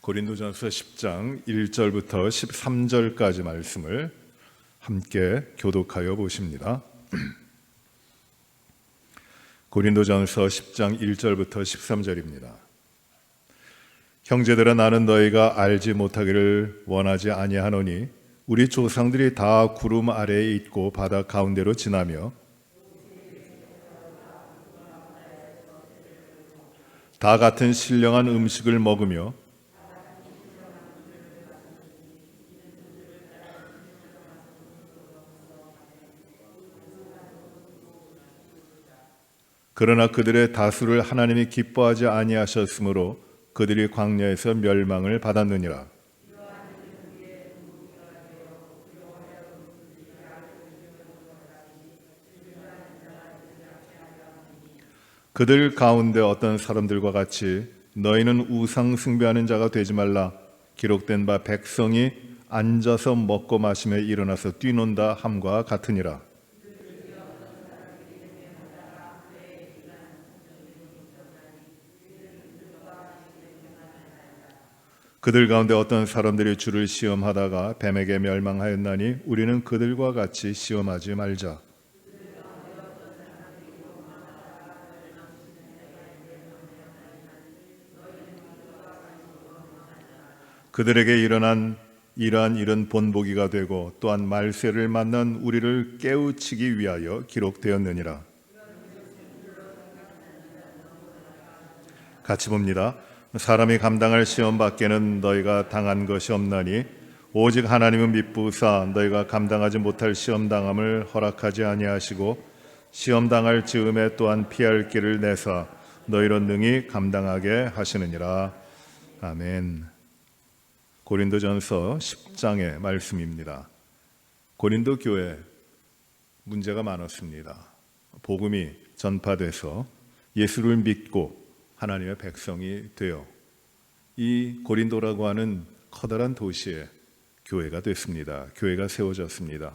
고린도전서 10장 1절부터 13절까지 말씀을 함께 교독하여 보십니다. 고린도전서 10장 1절부터 13절입니다. 형제들아, 나는 너희가 알지 못하기를 원하지 아니하노니 우리 조상들이 다 구름 아래에 있고 바다 가운데로 지나며 다 같은 신령한 음식을 먹으며 그러나 그들의 다수를 하나님이 기뻐하지 아니하셨으므로 그들이 광야에서 멸망을 받았느니라. 그들 가운데 어떤 사람들과 같이 너희는 우상 숭배하는 자가 되지 말라. 기록된 바 백성이 앉아서 먹고 마시며 일어나서 뛰논다 함과 같으니라. 그들 가운데 어떤 사람들이 주를 시험하다가 뱀에게 멸망하였나니 우리는 그들과 같이 시험하지 말자. 그들에게 일어난 이러한 일은 본보기가 되고 또한 말세를 만난 우리를 깨우치기 위하여 기록되었느니라. 같이 봅니다. 사람이 감당할 시험 밖에는 너희가 당한 것이 없나니 오직 하나님은 미쁘사 너희가 감당하지 못할 시험 당함을 허락하지 아니하시고 시험 당할 즈음에 또한 피할 길을 내사 너희로 능히 감당하게 하시느니라. 아멘. 고린도전서 10장의 말씀입니다. 고린도 교회 문제가 많았습니다. 복음이 전파돼서 예수를 믿고 하나님의 백성이 되어 이 고린도라고 하는 커다란 도시에 교회가 됐습니다. 교회가 세워졌습니다.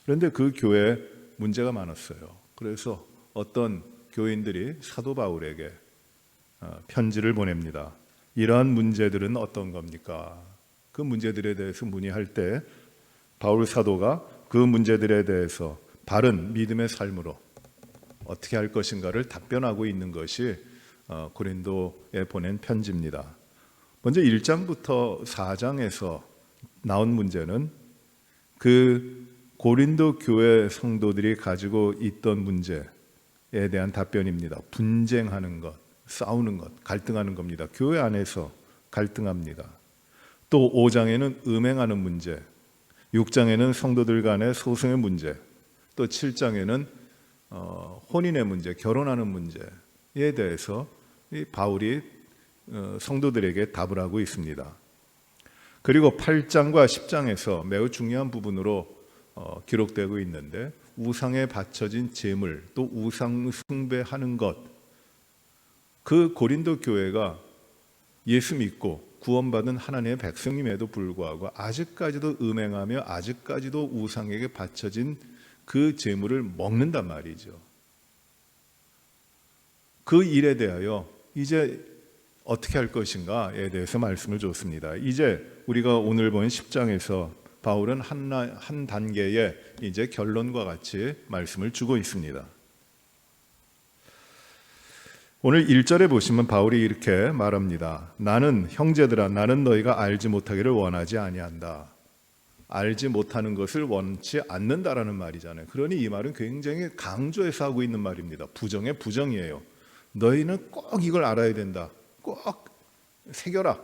그런데 그 교회에 문제가 많았어요. 그래서 어떤 교인들이 사도 바울에게 편지를 보냅니다. 이러한 문제들은 어떤 겁니까? 그 문제들에 대해서 문의할 때 바울 사도가 그 문제들에 대해서 바른 믿음의 삶으로 어떻게 할 것인가를 답변하고 있는 것이 고린도에 보낸 편지입니다. 먼저 1장부터 4장에서 나온 문제는 그 고린도 교회 성도들이 가지고 있던 문제에 대한 답변입니다. 분쟁하는 것, 싸우는 것, 갈등하는 겁니다. 교회 안에서 갈등합니다. 또 5장에는 음행하는 문제, 6장에는 성도들 간의 소송의 문제, 또 7장에는 혼인의 문제, 결혼하는 문제에 대해서 바울이 성도들에게 답을 하고 있습니다. 그리고 8장과 10장에서 매우 중요한 부분으로 기록되고 있는데 우상에 바쳐진 제물, 또 우상 숭배하는 것, 그 고린도 교회가 예수 믿고 구원받은 하나님의 백성임에도 불구하고 아직까지도 음행하며 아직까지도 우상에게 바쳐진 그 제물을 먹는단 말이죠. 그 일에 대하여 이제 어떻게 할 것인가에 대해서 말씀을 줬습니다. 이제 우리가 오늘 본 10장에서 바울은 한 단계의 이제 결론과 같이 말씀을 주고 있습니다. 오늘 1절에 보시면 바울이 이렇게 말합니다. 나는 형제들아, 나는 너희가 알지 못하기를 원하지 아니한다. 알지 못하는 것을 원치 않는다라는 말이잖아요. 그러니 이 말은 굉장히 강조해서 하고 있는 말입니다. 부정의 부정이에요. 너희는 꼭 이걸 알아야 된다. 꼭 새겨라.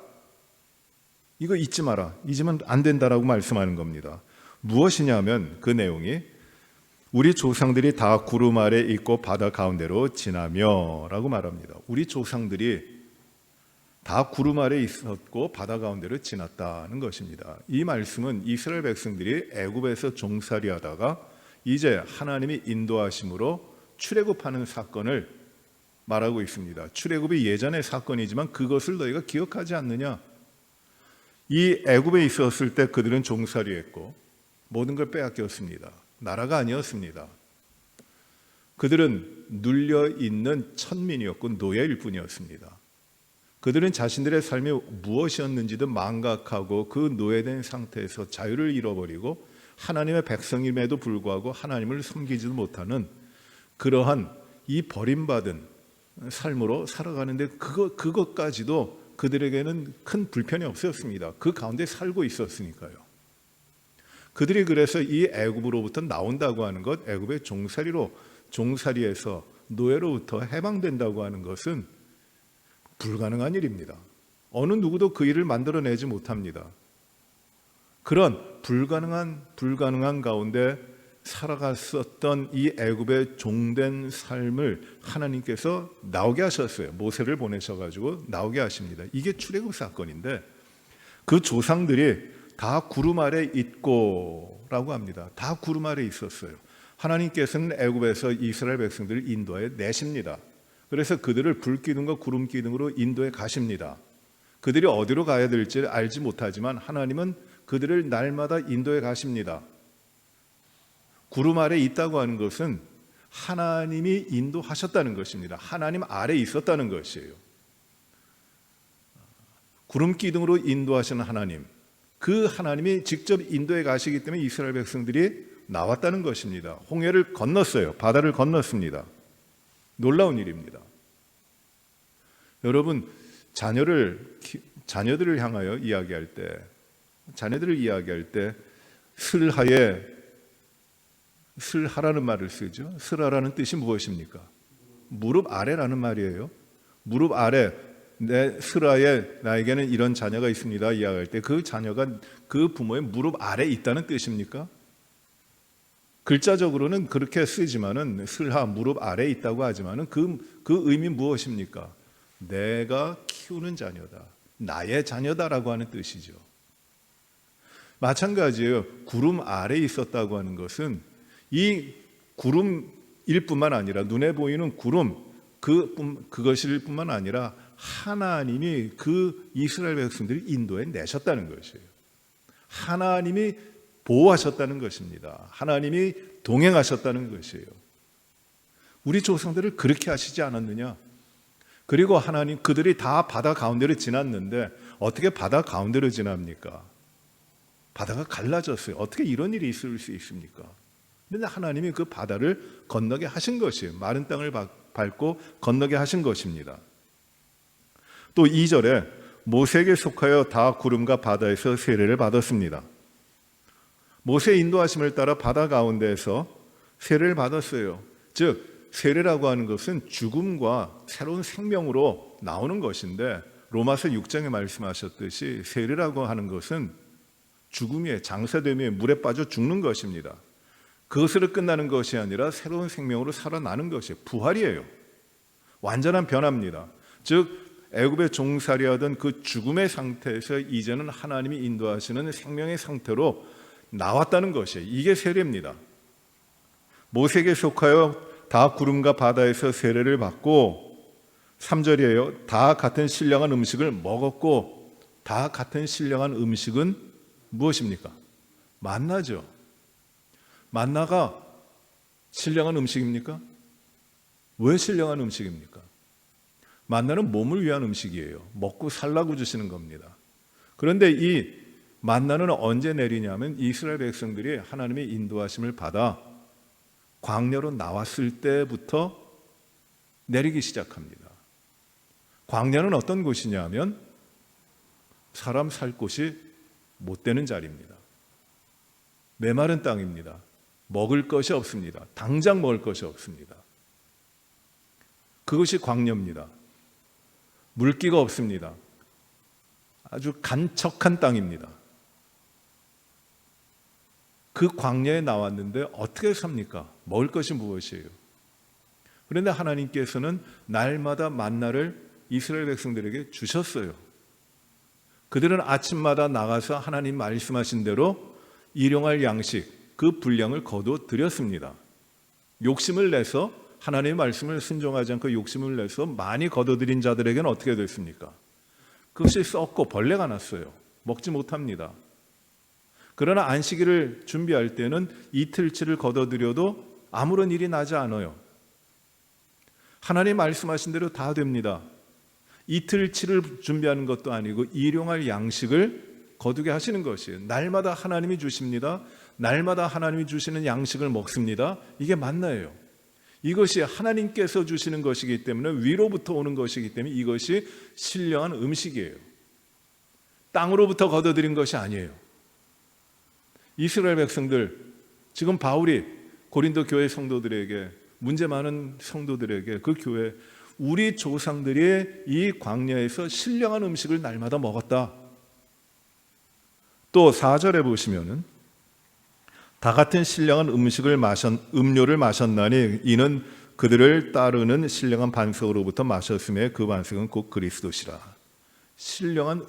이거 잊지 마라. 잊으면 안 된다라고 말씀하는 겁니다. 무엇이냐면 그 내용이 우리 조상들이 다 구름 아래 있고 바다 가운데로 지나며 라고 말합니다. 우리 조상들이 다 구름 아래 있었고 바다 가운데로 지났다는 것입니다. 이 말씀은 이스라엘 백성들이 애굽에서 종살이 하다가 이제 하나님이 인도하심으로 출애굽하는 사건을 말하고 있습니다. 출애굽이 예전의 사건이지만 그것을 너희가 기억하지 않느냐? 이 애굽에 있었을 때 그들은 종살이했고 모든 걸 빼앗겼습니다. 나라가 아니었습니다. 그들은 눌려있는 천민이었고 노예일 뿐이었습니다. 그들은 자신들의 삶이 무엇이었는지도 망각하고 그 노예된 상태에서 자유를 잃어버리고 하나님의 백성임에도 불구하고 하나님을 섬기지도 못하는 그러한 이 버림받은 삶으로 살아가는데 그것까지도 그들에게는 큰 불편이 없었습니다. 그 가운데 살고 있었으니까요. 그들이 그래서 이 애굽으로부터 나온다고 하는 것, 애굽의 종살이에서 노예로부터 해방된다고 하는 것은 불가능한 일입니다. 어느 누구도 그 일을 만들어내지 못합니다. 그런 불가능한 가운데 살아갔었던 이 애굽의 종된 삶을 하나님께서 나오게 하셨어요. 모세를 보내셔가지고 나오게 하십니다. 이게 출애굽 사건인데 그 조상들이 다 구름 아래 있고라고 합니다. 다 구름 아래 있었어요. 하나님께서는 애굽에서 이스라엘 백성들을 인도해 내십니다. 그래서 그들을 불기둥과 구름 기둥으로 인도해 가십니다. 그들이 어디로 가야 될지 알지 못하지만 하나님은 그들을 날마다 인도해 가십니다. 구름 아래 있다고 하는 것은 하나님이 인도하셨다는 것입니다. 하나님 아래 있었다는 것이에요. 구름 기둥으로 인도하시는 하나님, 그 하나님이 직접 인도해 가시기 때문에 이스라엘 백성들이 나왔다는 것입니다. 홍해를 건넜어요. 바다를 건넜습니다. 놀라운 일입니다. 여러분, 자녀들을 향하여 이야기할 때, 슬하라는 말을 쓰죠. 슬하라는 뜻이 무엇입니까? 무릎 아래라는 말이에요. 무릎 아래, 내 슬하에 나에게는 이런 자녀가 있습니다 이야기할 때 그 자녀가 그 부모의 무릎 아래 있다는 뜻입니까? 글자적으로는 그렇게 쓰지만은 슬하, 무릎 아래 있다고 하지만은 그 의미 무엇입니까? 내가 키우는 자녀다, 나의 자녀다라고 하는 뜻이죠. 마찬가지예요. 구름 아래 있었다고 하는 것은 이 구름일 뿐만 아니라 눈에 보이는 구름 그것일 뿐만 아니라 하나님이 그 이스라엘 백성들을 인도해 내셨다는 것이에요. 하나님이 보호하셨다는 것입니다. 하나님이 동행하셨다는 것이에요. 우리 조상들을 그렇게 하시지 않았느냐? 그리고 하나님, 그들이 다 바다 가운데로 지났는데 어떻게 바다 가운데로 지납니까? 바다가 갈라졌어요. 어떻게 이런 일이 있을 수 있습니까? 그런데 하나님이 그 바다를 건너게 하신 것이에요. 마른 땅을 밟고 건너게 하신 것입니다. 또 2절에 모세에게 속하여 다 구름과 바다에서 세례를 받았습니다. 모세의 인도하심을 따라 바다 가운데에서 세례를 받았어요. 즉 세례라고 하는 것은 죽음과 새로운 생명으로 나오는 것인데 로마서 6장에 말씀하셨듯이 세례라고 하는 것은 죽음에 장사되며 물에 빠져 죽는 것입니다. 그것으로 끝나는 것이 아니라 새로운 생명으로 살아나는 것이 부활이에요. 완전한 변화입니다. 즉 애굽의 종살이하던 그 죽음의 상태에서 이제는 하나님이 인도하시는 생명의 상태로 나왔다는 것이에요. 이게 세례입니다. 모세에게 속하여 다 구름과 바다에서 세례를 받고 3절이에요. 다 같은 신령한 음식을 먹었고 다 같은 신령한 음식은 무엇입니까? 만나죠. 만나가 신령한 음식입니까? 왜 신령한 음식입니까? 만나는 몸을 위한 음식이에요. 먹고 살라고 주시는 겁니다. 그런데 이 만나는 언제 내리냐면 이스라엘 백성들이 하나님의 인도하심을 받아 광야로 나왔을 때부터 내리기 시작합니다. 광야는 어떤 곳이냐면 사람 살 곳이 못 되는 자리입니다. 메마른 땅입니다. 먹을 것이 없습니다. 당장 먹을 것이 없습니다. 그것이 광야입니다. 물기가 없습니다. 아주 간척한 땅입니다. 그 광야에 나왔는데 어떻게 삽니까? 먹을 것이 무엇이에요? 그런데 하나님께서는 날마다 만나를 이스라엘 백성들에게 주셨어요. 그들은 아침마다 나가서 하나님 말씀하신 대로 일용할 양식, 그 분량을 거둬 드렸습니다. 욕심을 내서 하나님의 말씀을 순종하지 않고 욕심을 내서 많이 거둬들인 자들에게는 어떻게 됐습니까? 그것이 썩고 벌레가 났어요. 먹지 못합니다. 그러나 안식일을 준비할 때는 이틀치를 거둬들여도 아무런 일이 나지 않아요. 하나님 말씀하신 대로 다 됩니다. 이틀치를 준비하는 것도 아니고 일용할 양식을 거두게 하시는 것이에요. 날마다 하나님이 주십니다. 날마다 하나님이 주시는 양식을 먹습니다. 이게 만나예요. 이것이 하나님께서 주시는 것이기 때문에, 위로부터 오는 것이기 때문에 이것이 신령한 음식이에요. 땅으로부터 거둬들인 것이 아니에요. 이스라엘 백성들, 지금 바울이 고린도 교회 성도들에게, 문제 많은 성도들에게, 그 교회, 우리 조상들이 이 광야에서 신령한 음식을 날마다 먹었다. 또 4절에 보시면은 다 같은 신령한 음료를 마셨나니 이는 그들을 따르는 신령한 반석으로부터 마셨음에 그 반석은 곧 그리스도시라. 신령한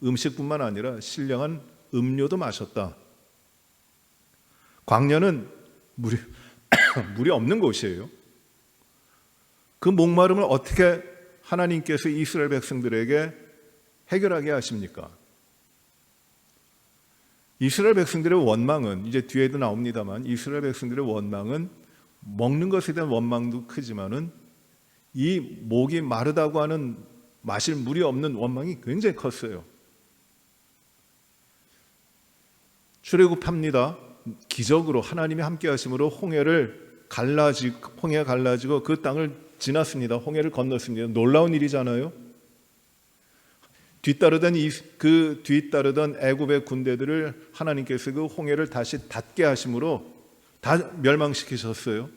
음식뿐만 아니라 신령한 음료도 마셨다. 광야는 물이 없는 곳이에요. 그 목마름을 어떻게 하나님께서 이스라엘 백성들에게 해결하게 하십니까? 이스라엘 백성들의 원망은, 이제 뒤에도 나옵니다만, 이스라엘 백성들의 원망은 먹는 것에 대한 원망도 크지만은 이 목이 마르다고 하는, 마실 물이 없는 원망이 굉장히 컸어요. 출애굽합니다. 기적으로 하나님이 함께 하심으로 홍해가 갈라지고 그 땅을 지났습니다. 홍해를 건넜습니다. 놀라운 일이잖아요. 뒤따르던 애굽의 군대들을 하나님께서 그 홍해를 다시 닫게 하심으로 다 멸망시키셨어요.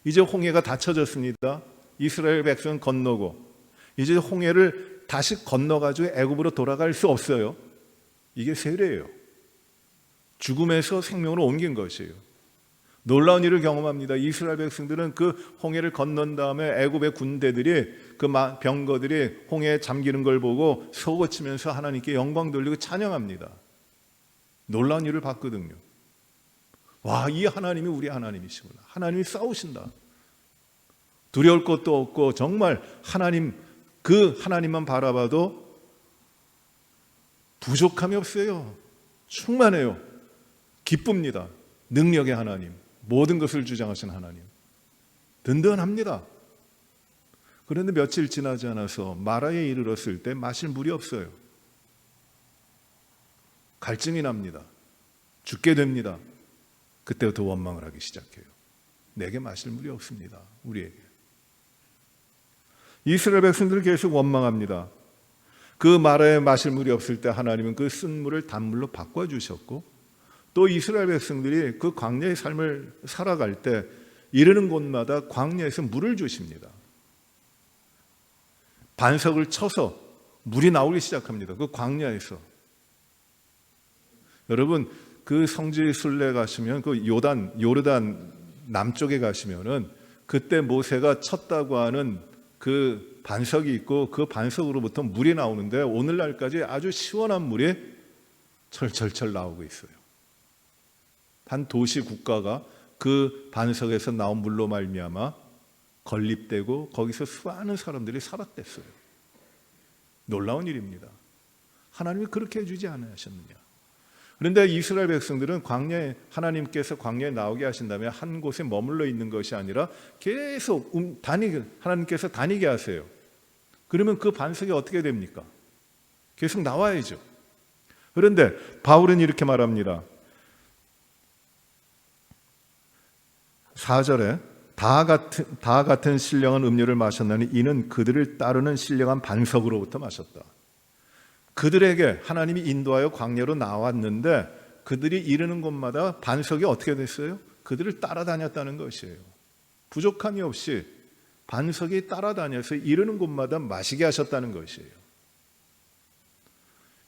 이제 홍해가 닫혀졌습니다. 이스라엘 백성은 건너고 이제 홍해를 다시 건너가지고 애굽으로 돌아갈 수 없어요. 이게 세례예요. 죽음에서 생명으로 옮긴 것이에요. 놀라운 일을 경험합니다. 이스라엘 백성들은 그 홍해를 건넌 다음에 애굽의 군대들이, 그 병거들이 홍해에 잠기는 걸 보고 소고치면서 하나님께 영광 돌리고 찬양합니다. 놀라운 일을 봤거든요. 와, 이 하나님이 우리 하나님이시구나. 하나님이 싸우신다. 두려울 것도 없고 정말 그 하나님만 바라봐도 부족함이 없어요. 충만해요. 기쁩니다. 능력의 하나님, 모든 것을 주장하신 하나님, 든든합니다. 그런데 며칠 지나지 않아서 마라에 이르렀을 때 마실 물이 없어요. 갈증이 납니다. 죽게 됩니다. 그때부터 원망을 하기 시작해요. 내게 마실 물이 없습니다. 우리에게. 이스라엘 백성들은 계속 원망합니다. 그 마라에 마실 물이 없을 때 하나님은 그 쓴 물을 단물로 바꿔주셨고, 또 이스라엘 백성들이 그 광야의 삶을 살아갈 때 이르는 곳마다 광야에서 물을 주십니다. 반석을 쳐서 물이 나오기 시작합니다. 그 광야에서. 여러분, 그 성지 순례 가시면, 그 요르단 남쪽에 가시면은 그때 모세가 쳤다고 하는 그 반석이 있고, 그 반석으로부터 물이 나오는데 오늘날까지 아주 시원한 물이 철철철 나오고 있어요. 한 도시 국가가 그 반석에서 나온 물로 말미암아 건립되고 거기서 수많은 사람들이 살았댔어요. 놀라운 일입니다. 하나님이 그렇게 해주지 않으셨느냐. 그런데 이스라엘 백성들은 하나님께서 광야에 나오게 하신 다음에 한 곳에 머물러 있는 것이 아니라 계속 하나님께서 다니게 하세요. 그러면 그 반석이 어떻게 됩니까? 계속 나와야죠. 그런데 바울은 이렇게 말합니다. 4절에 다 같은 신령한 음료를 마셨나니 이는 그들을 따르는 신령한 반석으로부터 마셨다. 그들에게 하나님이 인도하여 광야로 나왔는데 그들이 이르는 곳마다 반석이 어떻게 됐어요? 그들을 따라다녔다는 것이에요. 부족함이 없이 반석이 따라다녀서 이르는 곳마다 마시게 하셨다는 것이에요.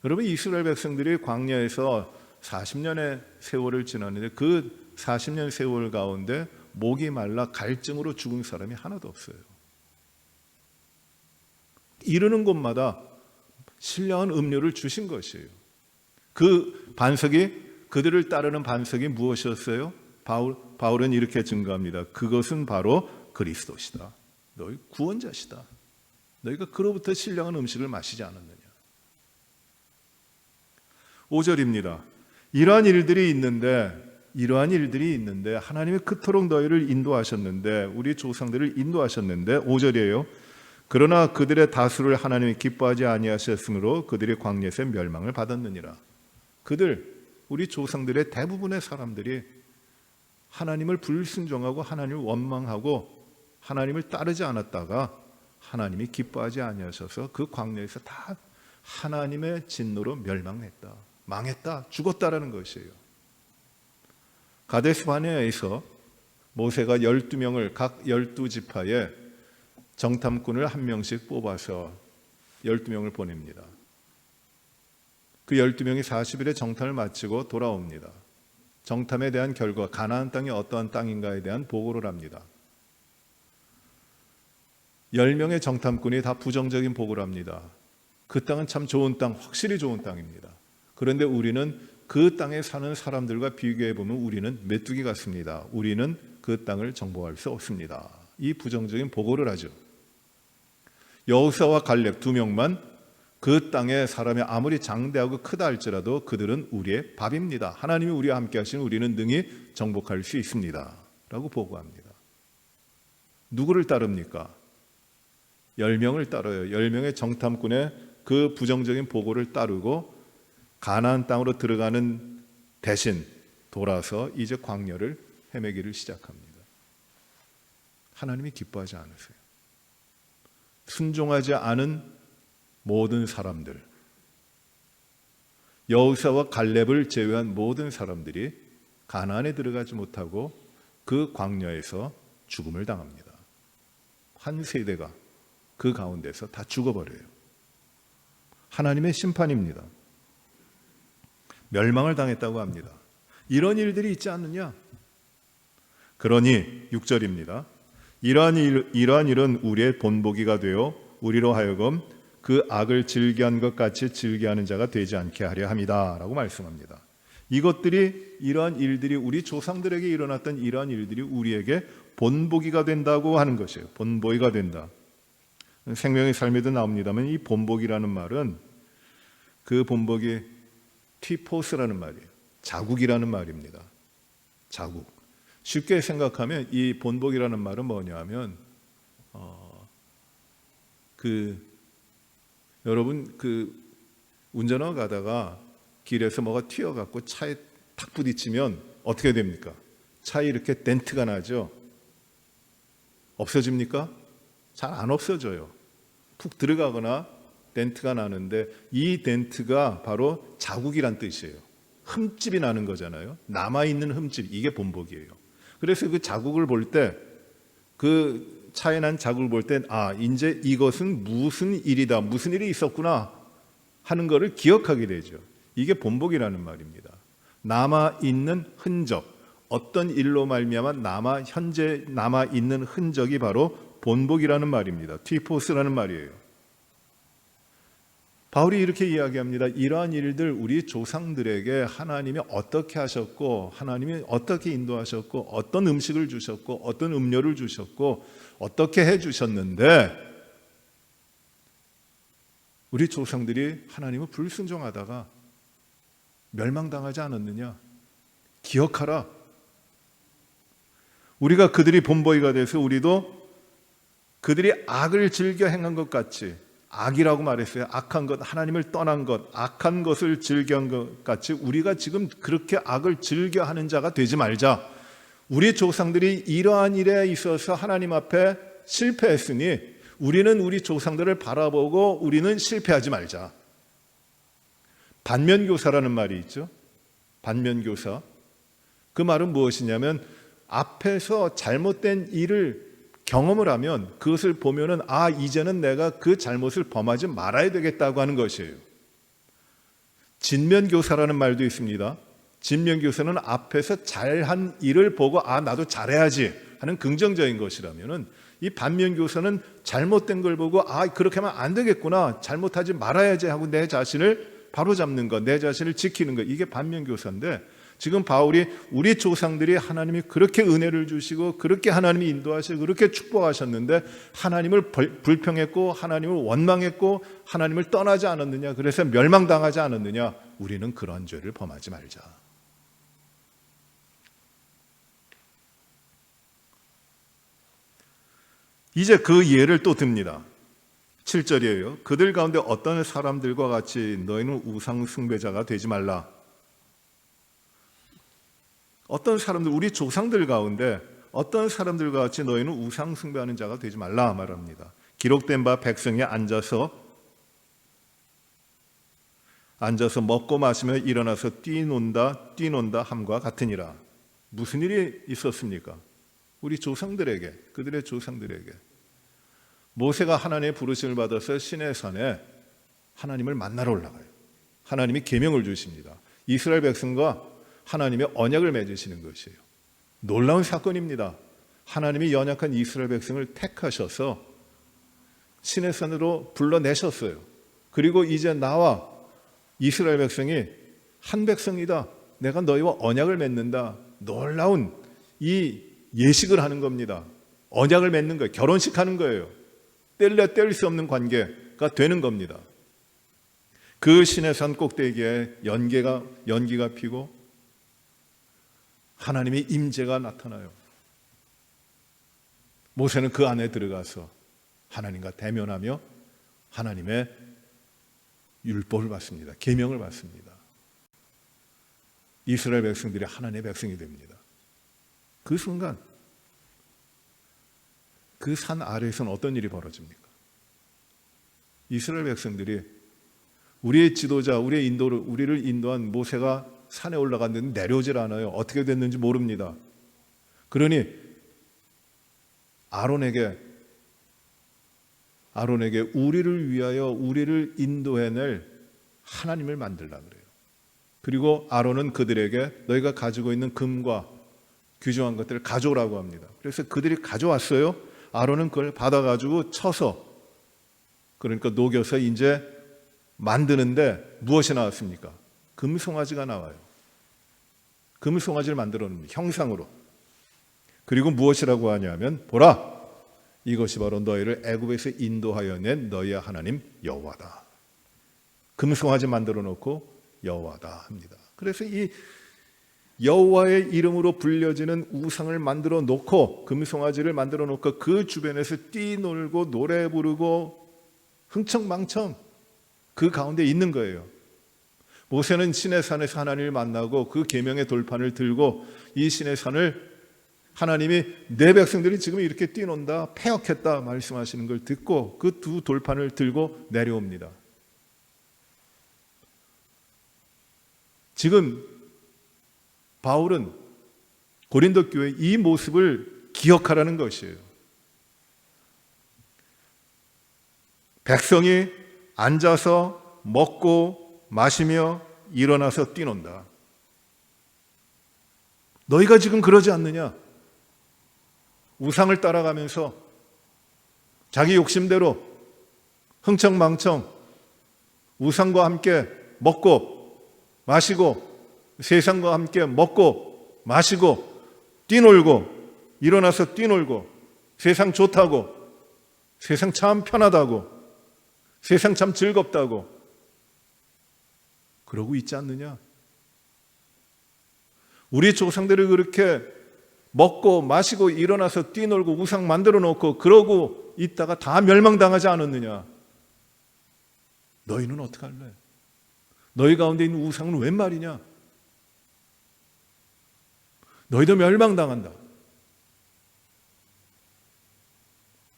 여러분, 이스라엘 백성들이 광야에서 40년의 세월을 지났는데 그 40년 세월 가운데 목이 말라 갈증으로 죽은 사람이 하나도 없어요. 이르는 곳마다 신령한 음료를 주신 것이에요. 그 반석이, 그들을 따르는 반석이 무엇이었어요? 바울은 이렇게 증거합니다. 그것은 바로 그리스도시다. 너희 구원자시다. 너희가 그로부터 신령한 음식을 마시지 않았느냐. 5절입니다. 이러한 일들이 있는데 하나님이 그토록 너희를 인도하셨는데, 우리 조상들을 인도하셨는데, 5절이에요. 그러나 그들의 다수를 하나님이 기뻐하지 아니하셨으므로 그들이 광야에서 멸망을 받았느니라. 우리 조상들의 대부분의 사람들이 하나님을 불순종하고 하나님을 원망하고 하나님을 따르지 않았다가 하나님이 기뻐하지 아니하셔서 그 광야에서 다 하나님의 진노로 멸망했다, 망했다, 죽었다라는 것이에요. 가데스 바네아에서 모세가 12명을 각 12지파에 정탐꾼을 한 명씩 뽑아서 12명을 보냅니다. 그 12명이 40일의 정탐을 마치고 돌아옵니다. 정탐에 대한 결과, 가나안 땅이 어떠한 땅인가에 대한 보고를 합니다. 10명의 정탐꾼이 다 부정적인 보고를 합니다. 그 땅은 참 좋은 땅, 확실히 좋은 땅입니다. 그런데 우리는 그 땅에 사는 사람들과 비교해 보면 우리는 메뚜기 같습니다. 우리는 그 땅을 정복할 수 없습니다. 이 부정적인 보고를 하죠. 여호수아와 갈렙 2명만 그 땅에 사람이 아무리 장대하고 크다 할지라도 그들은 우리의 밥입니다. 하나님이 우리와 함께 하시는 우리는 능히 정복할 수 있습니다. 라고 보고합니다. 누구를 따릅니까? 10명을 따라요. 10명의 정탐꾼의 그 부정적인 보고를 따르고 가나안 땅으로 들어가는 대신 돌아서 이제 광야를 헤매기를 시작합니다. 하나님이 기뻐하지 않으세요. 순종하지 않은 모든 사람들, 여호수아와 갈렙을 제외한 모든 사람들이 가나안에 들어가지 못하고 그 광야에서 죽음을 당합니다. 한 세대가 그 가운데서 다 죽어버려요. 하나님의 심판입니다. 멸망을 당했다고 합니다. 이런 일들이 있지 않느냐? 그러니 6절입니다. 이러한 일은 우리의 본보기가 되어 우리로 하여금 그 악을 즐겨한 것 같이 즐겨하는 자가 되지 않게 하려 함이다 라고 말씀합니다. 이러한 일들이 우리 조상들에게 일어났던 이러한 일들이 우리에게 본보기가 된다고 하는 것이에요. 본보기가 된다. 생명의 삶에도 나옵니다만 이 본보기라는 말은 그 본보기 티포스라는 말이에요. 자국이라는 말입니다. 자국. 쉽게 생각하면 이 본보기라는 말은 뭐냐 하면 여러분 운전하고 가다가 길에서 뭐가 튀어갖고 차에 탁 부딪히면 어떻게 됩니까? 차에 이렇게 덴트가 나죠. 없어집니까? 잘 안 없어져요. 푹 들어가거나 덴트가 나는데 이 덴트가 바로 자국이란 뜻이에요. 흠집이 나는 거잖아요. 남아있는 흠집, 이게 본보기예요. 그래서 그 자국을 볼 때, 그 차에 난 자국을 볼 때, 이제 이것은 무슨 일이다, 무슨 일이 있었구나 하는 것을 기억하게 되죠. 이게 본보기라는 말입니다. 남아있는 흔적, 어떤 일로 말미암아 현재 남아있는 흔적이 바로 본보기라는 말입니다. 티포스라는 말이에요. 바울이 이렇게 이야기합니다. 이러한 일들 우리 조상들에게 하나님이 어떻게 하셨고 하나님이 어떻게 인도하셨고 어떤 음식을 주셨고 어떤 음료를 주셨고 어떻게 해주셨는데 우리 조상들이 하나님을 불순종하다가 멸망당하지 않았느냐? 기억하라. 우리가 그들이 본보기가 돼서 우리도 그들이 악을 즐겨 행한 것 같이, 악이라고 말했어요. 악한 것, 하나님을 떠난 것, 악한 것을 즐겨한 것 같이 우리가 지금 그렇게 악을 즐겨하는 자가 되지 말자. 우리 조상들이 이러한 일에 있어서 하나님 앞에 실패했으니 우리는 우리 조상들을 바라보고 우리는 실패하지 말자. 반면교사라는 말이 있죠. 반면교사. 그 말은 무엇이냐면 앞에서 잘못된 일을 경험을 하면 그것을 보면은 이제는 내가 그 잘못을 범하지 말아야 되겠다고 하는 것이에요. 진면교사라는 말도 있습니다. 진면교사는 앞에서 잘한 일을 보고 나도 잘해야지 하는 긍정적인 것이라면은 이 반면교사는 잘못된 걸 보고 그렇게 하면 안 되겠구나, 잘못하지 말아야지 하고 내 자신을 바로잡는 것, 내 자신을 지키는 것, 이게 반면교사인데 지금 바울이 우리 조상들이 하나님이 그렇게 은혜를 주시고 그렇게 하나님이 인도하시고 그렇게 축복하셨는데 하나님을 불평했고 하나님을 원망했고 하나님을 떠나지 않았느냐, 그래서 멸망당하지 않았느냐, 우리는 그런 죄를 범하지 말자. 이제 그 예를 또 듭니다. 7절이에요. 그들 가운데 어떤 사람들과 같이 너희는 우상 숭배자가 되지 말라. 어떤 사람들, 우리 조상들 가운데 어떤 사람들과 같이 너희는 우상 숭배하는 자가 되지 말라 말합니다. 기록된 바 백성이 앉아서 먹고 마시며 일어나서 뛰논다 함과 같으니라. 무슨 일이 있었습니까? 우리 조상들에게, 그들의 조상들에게 모세가 하나님의 부르심을 받아서 시내산에 하나님을 만나러 올라가요. 하나님이 계명을 주십니다. 이스라엘 백성과 하나님의 언약을 맺으시는 것이에요. 놀라운 사건입니다. 하나님이 연약한 이스라엘 백성을 택하셔서 시내산으로 불러내셨어요. 그리고 이제 나와 이스라엘 백성이 한 백성이다. 내가 너희와 언약을 맺는다. 놀라운 이 예식을 하는 겁니다. 언약을 맺는 거예요. 결혼식 하는 거예요. 뗄래 뗄 수 없는 관계가 되는 겁니다. 그 시내산 꼭대기에 연기가 피고 하나님의 임재가 나타나요. 모세는 그 안에 들어가서 하나님과 대면하며 하나님의 율법을 받습니다. 계명을 받습니다. 이스라엘 백성들이 하나님의 백성이 됩니다. 그 순간 그 산 아래에서는 어떤 일이 벌어집니까? 이스라엘 백성들이 우리의 지도자, 우리를 인도한 모세가 산에 올라갔는데 내려오질 않아요. 어떻게 됐는지 모릅니다. 그러니 아론에게 우리를 위하여 우리를 인도해낼 하나님을 만들라 그래요. 그리고 아론은 그들에게 너희가 가지고 있는 금과 귀중한 것들을 가져오라고 합니다. 그래서 그들이 가져왔어요. 아론은 그걸 받아가지고 쳐서, 그러니까 녹여서 이제 만드는데 무엇이 나왔습니까? 금송아지가 나와요. 금송아지를 만들어 놓습니다. 형상으로. 그리고 무엇이라고 하냐면 보라, 이것이 바로 너희를 애굽에서 인도하여 낸 너희의 하나님 여호와다. 금송아지 만들어 놓고 여호와다 합니다. 그래서 이 여호와의 이름으로 불려지는 우상을 만들어 놓고, 금송아지를 만들어 놓고 그 주변에서 뛰놀고 노래 부르고 흥청망청 그 가운데 있는 거예요. 모세는 시내산에서 하나님을 만나고 그 계명의 돌판을 들고 이 시내산을, 하나님이 내 백성들이 지금 이렇게 뛰논다, 패역했다 말씀하시는 걸 듣고 그 두 돌판을 들고 내려옵니다. 지금 바울은 고린도 교회 이 모습을 기억하라는 것이에요. 백성이 앉아서 먹고 마시며 일어나서 뛰논다. 너희가 지금 그러지 않느냐? 우상을 따라가면서 자기 욕심대로 흥청망청 우상과 함께 먹고 마시고 세상과 함께 먹고 마시고 뛰놀고 일어나서 뛰놀고 세상 좋다고, 세상 참 편하다고, 세상 참 즐겁다고 그러고 있지 않느냐? 우리 조상들이 그렇게 먹고 마시고 일어나서 뛰놀고 우상 만들어 놓고 그러고 있다가 다 멸망당하지 않았느냐? 너희는 어떻게 할래? 너희 가운데 있는 우상은 웬 말이냐? 너희도 멸망당한다.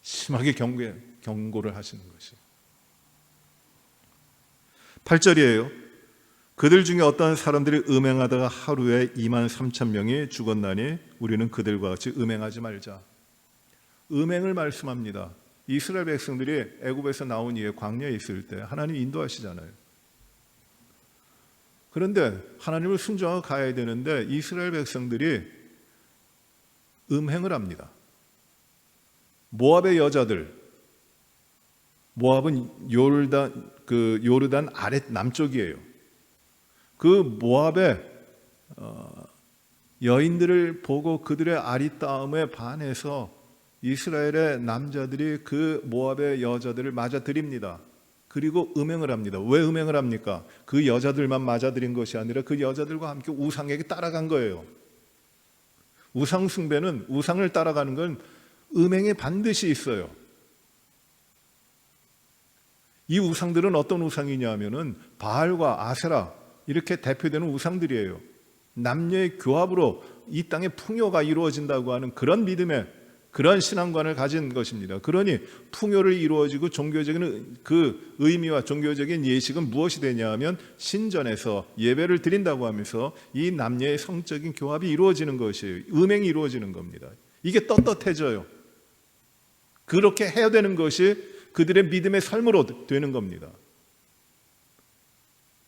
심하게 경고를 하시는 것이에요. 8절이에요. 그들 중에 어떠한 사람들이 음행하다가 하루에 23,000명이 죽었나니 우리는 그들과 같이 음행하지 말자. 음행을 말씀합니다. 이스라엘 백성들이 애굽에서 나온 이후에 광야에 있을 때 하나님 인도하시잖아요. 그런데 하나님을 순종하고 가야 되는데 이스라엘 백성들이 음행을 합니다. 모압의 여자들, 모압은 요르단 아래 남쪽이에요. 그 모압의 여인들을 보고 그들의 아리따움에 반해서 이스라엘의 남자들이 그 모압의 여자들을 맞아들입니다. 그리고 음행을 합니다. 왜 음행을 합니까? 그 여자들만 맞아들인 것이 아니라 그 여자들과 함께 우상에게 따라간 거예요. 우상 숭배는, 우상을 따라가는 건 음행에 반드시 있어요. 이 우상들은 어떤 우상이냐 하면은 바알과 아세라 이렇게 대표되는 우상들이에요. 남녀의 교합으로 이 땅에 풍요가 이루어진다고 하는 그런 믿음의 그런 신앙관을 가진 것입니다. 그러니 풍요를 이루어지고 종교적인 그 의미와 종교적인 예식은 무엇이 되냐 하면 신전에서 예배를 드린다고 하면서 이 남녀의 성적인 교합이 이루어지는 것이에요. 음행이 이루어지는 겁니다. 이게 떳떳해져요. 그렇게 해야 되는 것이 그들의 믿음의 삶으로 되는 겁니다.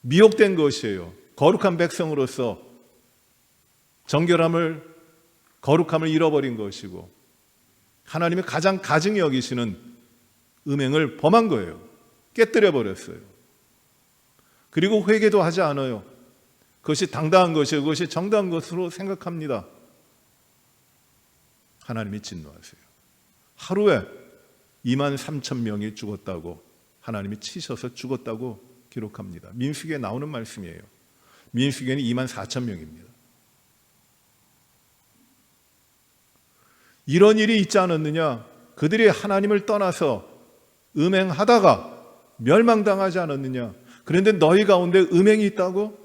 미혹된 것이에요. 거룩한 백성으로서 거룩함을 잃어버린 것이고 하나님이 가장 가증히 여기시는 음행을 범한 거예요. 깨뜨려 버렸어요. 그리고 회개도 하지 않아요. 그것이 당당한 것이고 그것이 정당한 것으로 생각합니다. 하나님이 진노하세요. 하루에 23,000명이 죽었다고 하나님이 치셔서 죽었다고 기록합니다. 민수기에 나오는 말씀이에요. 민수기에는 24,000명입니다. 이런 일이 있지 않았느냐? 그들이 하나님을 떠나서 음행하다가 멸망당하지 않았느냐? 그런데 너희 가운데 음행이 있다고?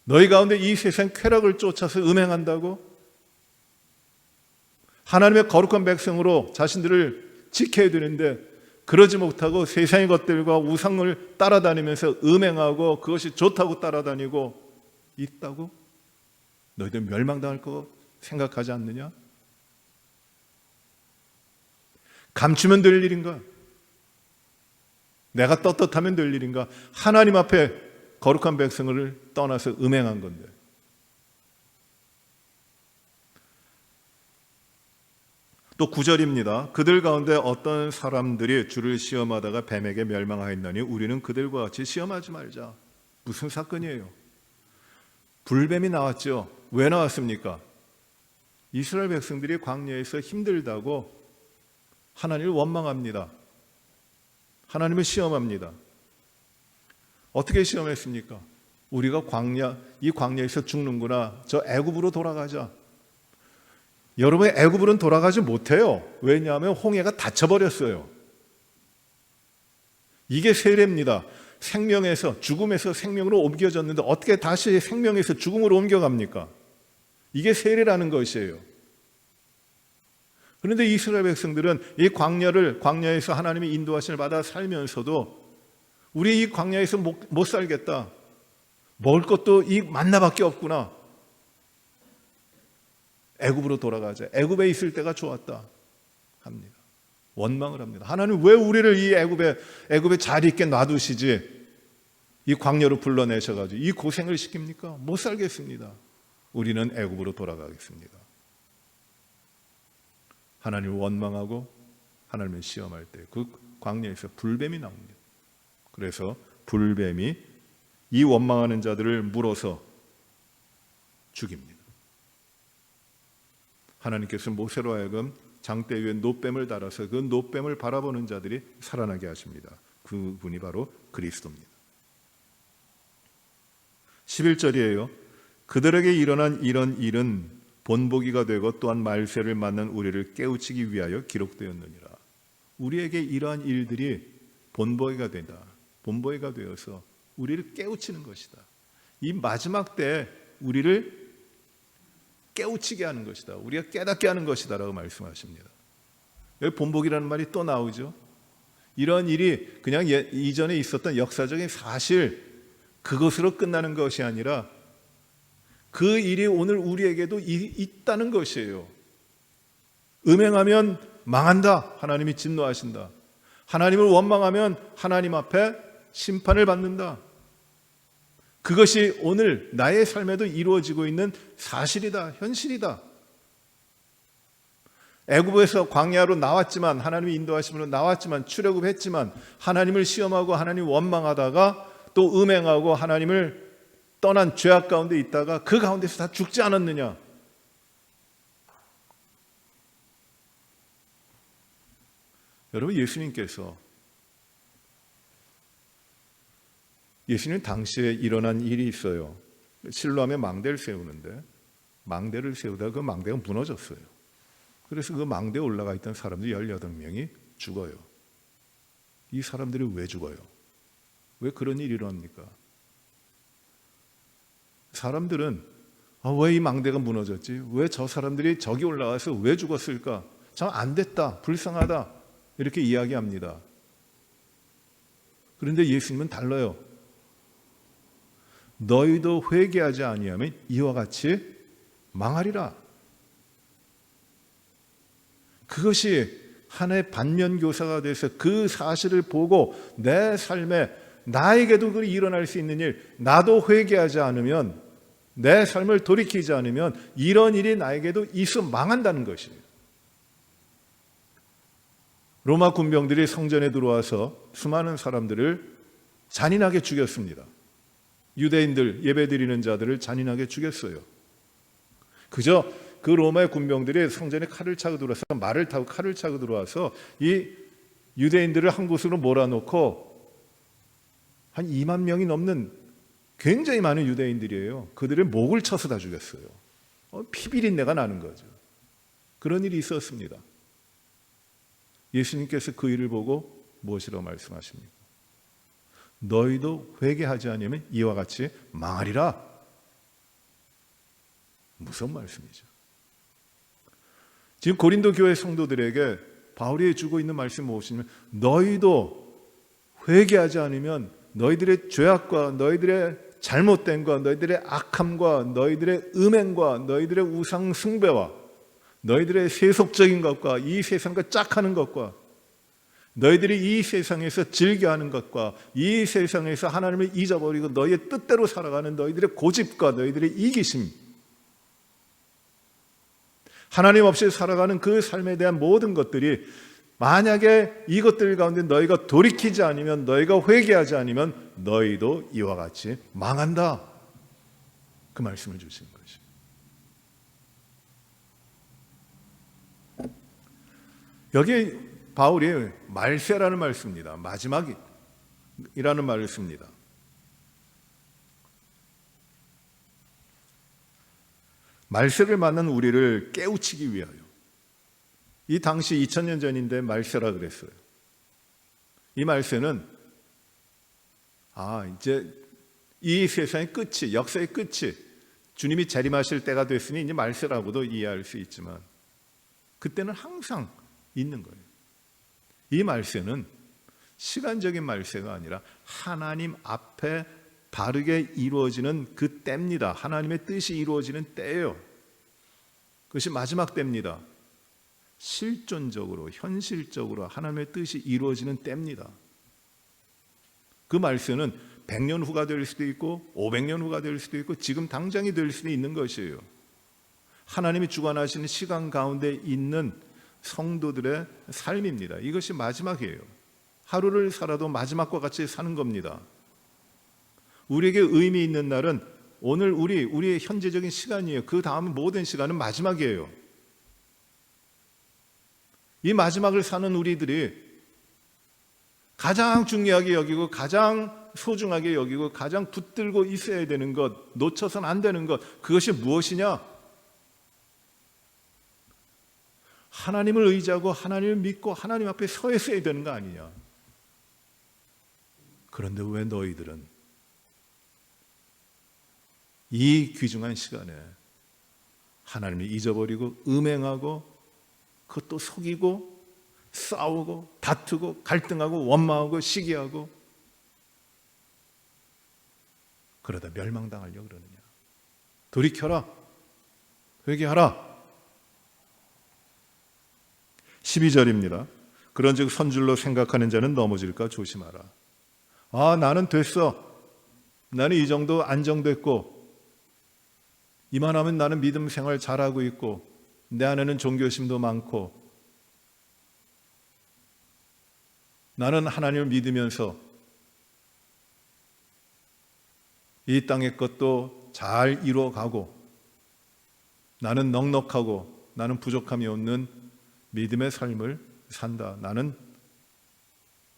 너희 가운데 이 세상 쾌락을 쫓아서 음행한다고? 하나님의 거룩한 백성으로 자신들을 지켜야 되는데 그러지 못하고 세상의 것들과 우상을 따라다니면서 음행하고 그것이 좋다고 따라다니고 있다고? 너희들 멸망당할 거 생각하지 않느냐? 감추면 될 일인가? 내가 떳떳하면 될 일인가? 하나님 앞에 거룩한 백성을 떠나서 음행한 건데. 또 9절입니다. 그들 가운데 어떤 사람들이 주를 시험하다가 뱀에게 멸망하였나니 우리는 그들과 같이 시험하지 말자. 무슨 사건이에요? 불뱀이 나왔죠. 왜 나왔습니까? 이스라엘 백성들이 광야에서 힘들다고 하나님을 원망합니다. 하나님을 시험합니다. 어떻게 시험했습니까? 우리가 이 광야에서 죽는구나. 저 애굽으로 돌아가자. 여러분, 애굽으로는 돌아가지 못해요. 왜냐하면 홍해가 닫혀버렸어요. 이게 세례입니다. 생명에서 죽음에서 생명으로 옮겨졌는데 어떻게 다시 생명에서 죽음으로 옮겨갑니까? 이게 세례라는 것이에요. 그런데 이스라엘 백성들은 이 광야에서 하나님의 인도하심을 받아 살면서도 우리 이 광야에서 못 살겠다. 먹을 것도 이 만나밖에 없구나. 애굽으로 돌아가자. 애굽에 있을 때가 좋았다 합니다. 원망을 합니다. 하나님 왜 우리를 이 애굽에 잘 있게 놔두시지? 이 광야로 불러내셔가지고 이 고생을 시킵니까? 못 살겠습니다. 우리는 애굽으로 돌아가겠습니다. 하나님을 원망하고 하나님을 시험할 때 그 광야에서 불뱀이 나옵니다. 그래서 불뱀이 이 원망하는 자들을 물어서 죽입니다. 하나님께서 모세로 하여금 장대 위에 놋뱀을 달아서 그 놋뱀을 바라보는 자들이 살아나게 하십니다. 그분이 바로 그리스도입니다. 11절이에요. 그들에게 일어난 이런 일은 본보기가 되고 또한 말세를 맞는 우리를 깨우치기 위하여 기록되었느니라. 우리에게 이러한 일들이 본보기가 된다. 본보기가 되어서 우리를 깨우치는 것이다. 이 마지막 때 우리를 깨우치게 하는 것이다. 우리가 깨닫게 하는 것이다 라고 말씀하십니다. 여기 본보기라는 말이 또 나오죠. 이런 일이 그냥 이전에 있었던 역사적인 사실 그것으로 끝나는 것이 아니라 그 일이 오늘 우리에게도 있다는 것이에요. 음행하면 망한다. 하나님이 진노하신다. 하나님을 원망하면 하나님 앞에 심판을 받는다. 그것이 오늘 나의 삶에도 이루어지고 있는 사실이다. 현실이다. 애굽에서 광야로 나왔지만 하나님의 인도하심으로 나왔지만 출애굽했지만 하나님을 시험하고 하나님 원망하다가 또 음행하고 하나님을 떠난 죄악 가운데 있다가 그 가운데서 다 죽지 않았느냐? 여러분, 예수님 당시에 일어난 일이 있어요. 실로암에 망대를 세우는데 망대를 세우다가 그 망대가 무너졌어요. 그래서 그 망대에 올라가 있던 사람들 18명이 죽어요. 이 사람들이 왜 죽어요? 왜 그런 일이 일어납니까? 사람들은 왜 이 망대가 무너졌지? 왜 저 사람들이 저기 올라가서 왜 죽었을까? 참 안 됐다, 불쌍하다 이렇게 이야기합니다. 그런데 예수님은 달라요. 너희도 회개하지 아니하면 이와 같이 망하리라. 그것이 하나의 반면교사가 돼서 그 사실을 보고 내 삶에 나에게도 그 일어날 수 있는 일, 나도 회개하지 않으면, 내 삶을 돌이키지 않으면 이런 일이 나에게도 있어 망한다는 것이에요. 로마 군병들이 성전에 들어와서 수많은 사람들을 잔인하게 죽였습니다. 유대인들, 예배드리는 자들을 잔인하게 죽였어요. 그저 그 로마의 군병들이 성전에 칼을 차고 들어와서, 말을 타고 칼을 차고 들어와서 이 유대인들을 한 곳으로 몰아놓고 한 2만 명이 넘는 굉장히 많은 유대인들이에요. 그들의 목을 쳐서 다 죽였어요. 피비린내가 나는 거죠. 그런 일이 있었습니다. 예수님께서 그 일을 보고 무엇이라고 말씀하십니까? 너희도 회개하지 않으면 이와 같이 망하리라. 무슨 말씀이죠? 지금 고린도 교회 성도들에게 바울이 주고 있는 말씀이 무엇이냐면, 너희도 회개하지 않으면 너희들의 죄악과 너희들의 잘못됨과 너희들의 악함과 너희들의 음행과 너희들의 우상 숭배와 너희들의 세속적인 것과 이 세상과 짝하는 것과 너희들이 이 세상에서 즐겨하는 것과 이 세상에서 하나님을 잊어버리고 너희의 뜻대로 살아가는 너희들의 고집과 너희들의 이기심, 하나님 없이 살아가는 그 삶에 대한 모든 것들이 만약에 이것들 가운데 너희가 돌이키지 않으면, 너희가 회개하지 않으면 너희도 이와 같이 망한다. 그 말씀을 주신 것이. 여기 바울이 말세라는 말을 씁니다. 마지막이라는 말을 씁니다. 말세를 만난 우리를 깨우치기 위하여. 이 당시 2000년 전인데 말세라 그랬어요. 이 말세는 이제 이 세상의 끝이, 역사의 끝이, 주님이 재림하실 때가 됐으니 이제 말세라고도 이해할 수 있지만 그때는 항상 있는 거예요. 이 말세는 시간적인 말세가 아니라 하나님 앞에 바르게 이루어지는 그 때입니다. 하나님의 뜻이 이루어지는 때예요. 그것이 마지막 때입니다. 실존적으로, 현실적으로 하나님의 뜻이 이루어지는 때입니다. 그 말세는 100년 후가 될 수도 있고 500년 후가 될 수도 있고 지금 당장이 될 수도 있는 것이에요. 하나님이 주관하시는 시간 가운데 있는 성도들의 삶입니다. 이것이 마지막이에요. 하루를 살아도 마지막과 같이 사는 겁니다. 우리에게 의미 있는 날은 오늘 우리의 현재적인 시간이에요. 그 다음 모든 시간은 마지막이에요. 이 마지막을 사는 우리들이 가장 중요하게 여기고 가장 소중하게 여기고 가장 붙들고 있어야 되는 것, 놓쳐서는 안 되는 것, 그것이 무엇이냐? 하나님을 의지하고 하나님을 믿고 하나님 앞에 서 있어야 되는 거 아니냐? 그런데 왜 너희들은 이 귀중한 시간에 하나님을 잊어버리고 음행하고 그것도 속이고 싸우고 다투고 갈등하고 원망하고 시기하고 그러다 멸망당하려고 그러느냐? 돌이켜라. 회개하라. 12절입니다. 그런즉 선줄로 생각하는 자는 넘어질까 조심하라. 나는 됐어. 나는 이 정도 안정됐고 이만하면 나는 믿음 생활 잘하고 있고 내 안에는 종교심도 많고 나는 하나님을 믿으면서 이 땅의 것도 잘 이루어가고 나는 넉넉하고 나는 부족함이 없는 믿음의 삶을 산다. 나는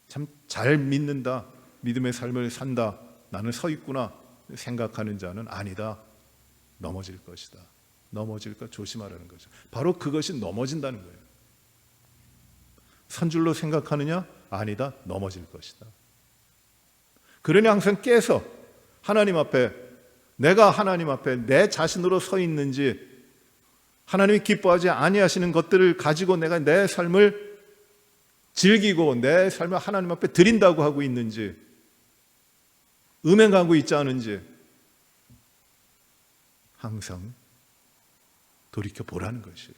참 잘 믿는다. 믿음의 삶을 산다. 나는 서 있구나 생각하는 자는 아니다. 넘어질 것이다. 넘어질까 조심하라는 거죠. 바로 그것이 넘어진다는 거예요. 선줄로 생각하느냐? 아니다, 넘어질 것이다. 그러니 항상 깨서 하나님 앞에, 내가 하나님 앞에 내 자신으로 서 있는지, 하나님이 기뻐하지 아니하시는 것들을 가지고 내가 내 삶을 즐기고 내 삶을 하나님 앞에 드린다고 하고 있는지, 음행하고 있지 않은지 항상 돌이켜보라는 것이에요.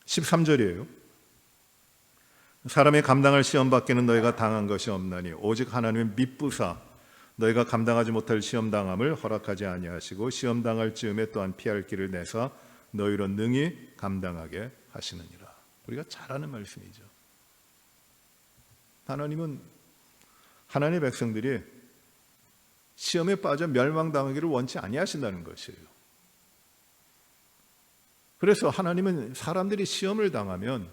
13절이에요. 사람이 감당할 시험 밖에는 너희가 당한 것이 없나니 오직 하나님은 미쁘사 너희가 감당하지 못할 시험 당함을 허락하지 아니하시고 시험 당할 즈음에 또한 피할 길을 내사 너희로 능히 감당하게 하시느니라. 우리가 잘 아는 말씀이죠. 하나님은 하나님의 백성들이 시험에 빠져 멸망당하기를 원치 아니하신다는 것이에요. 그래서 하나님은 사람들이 시험을 당하면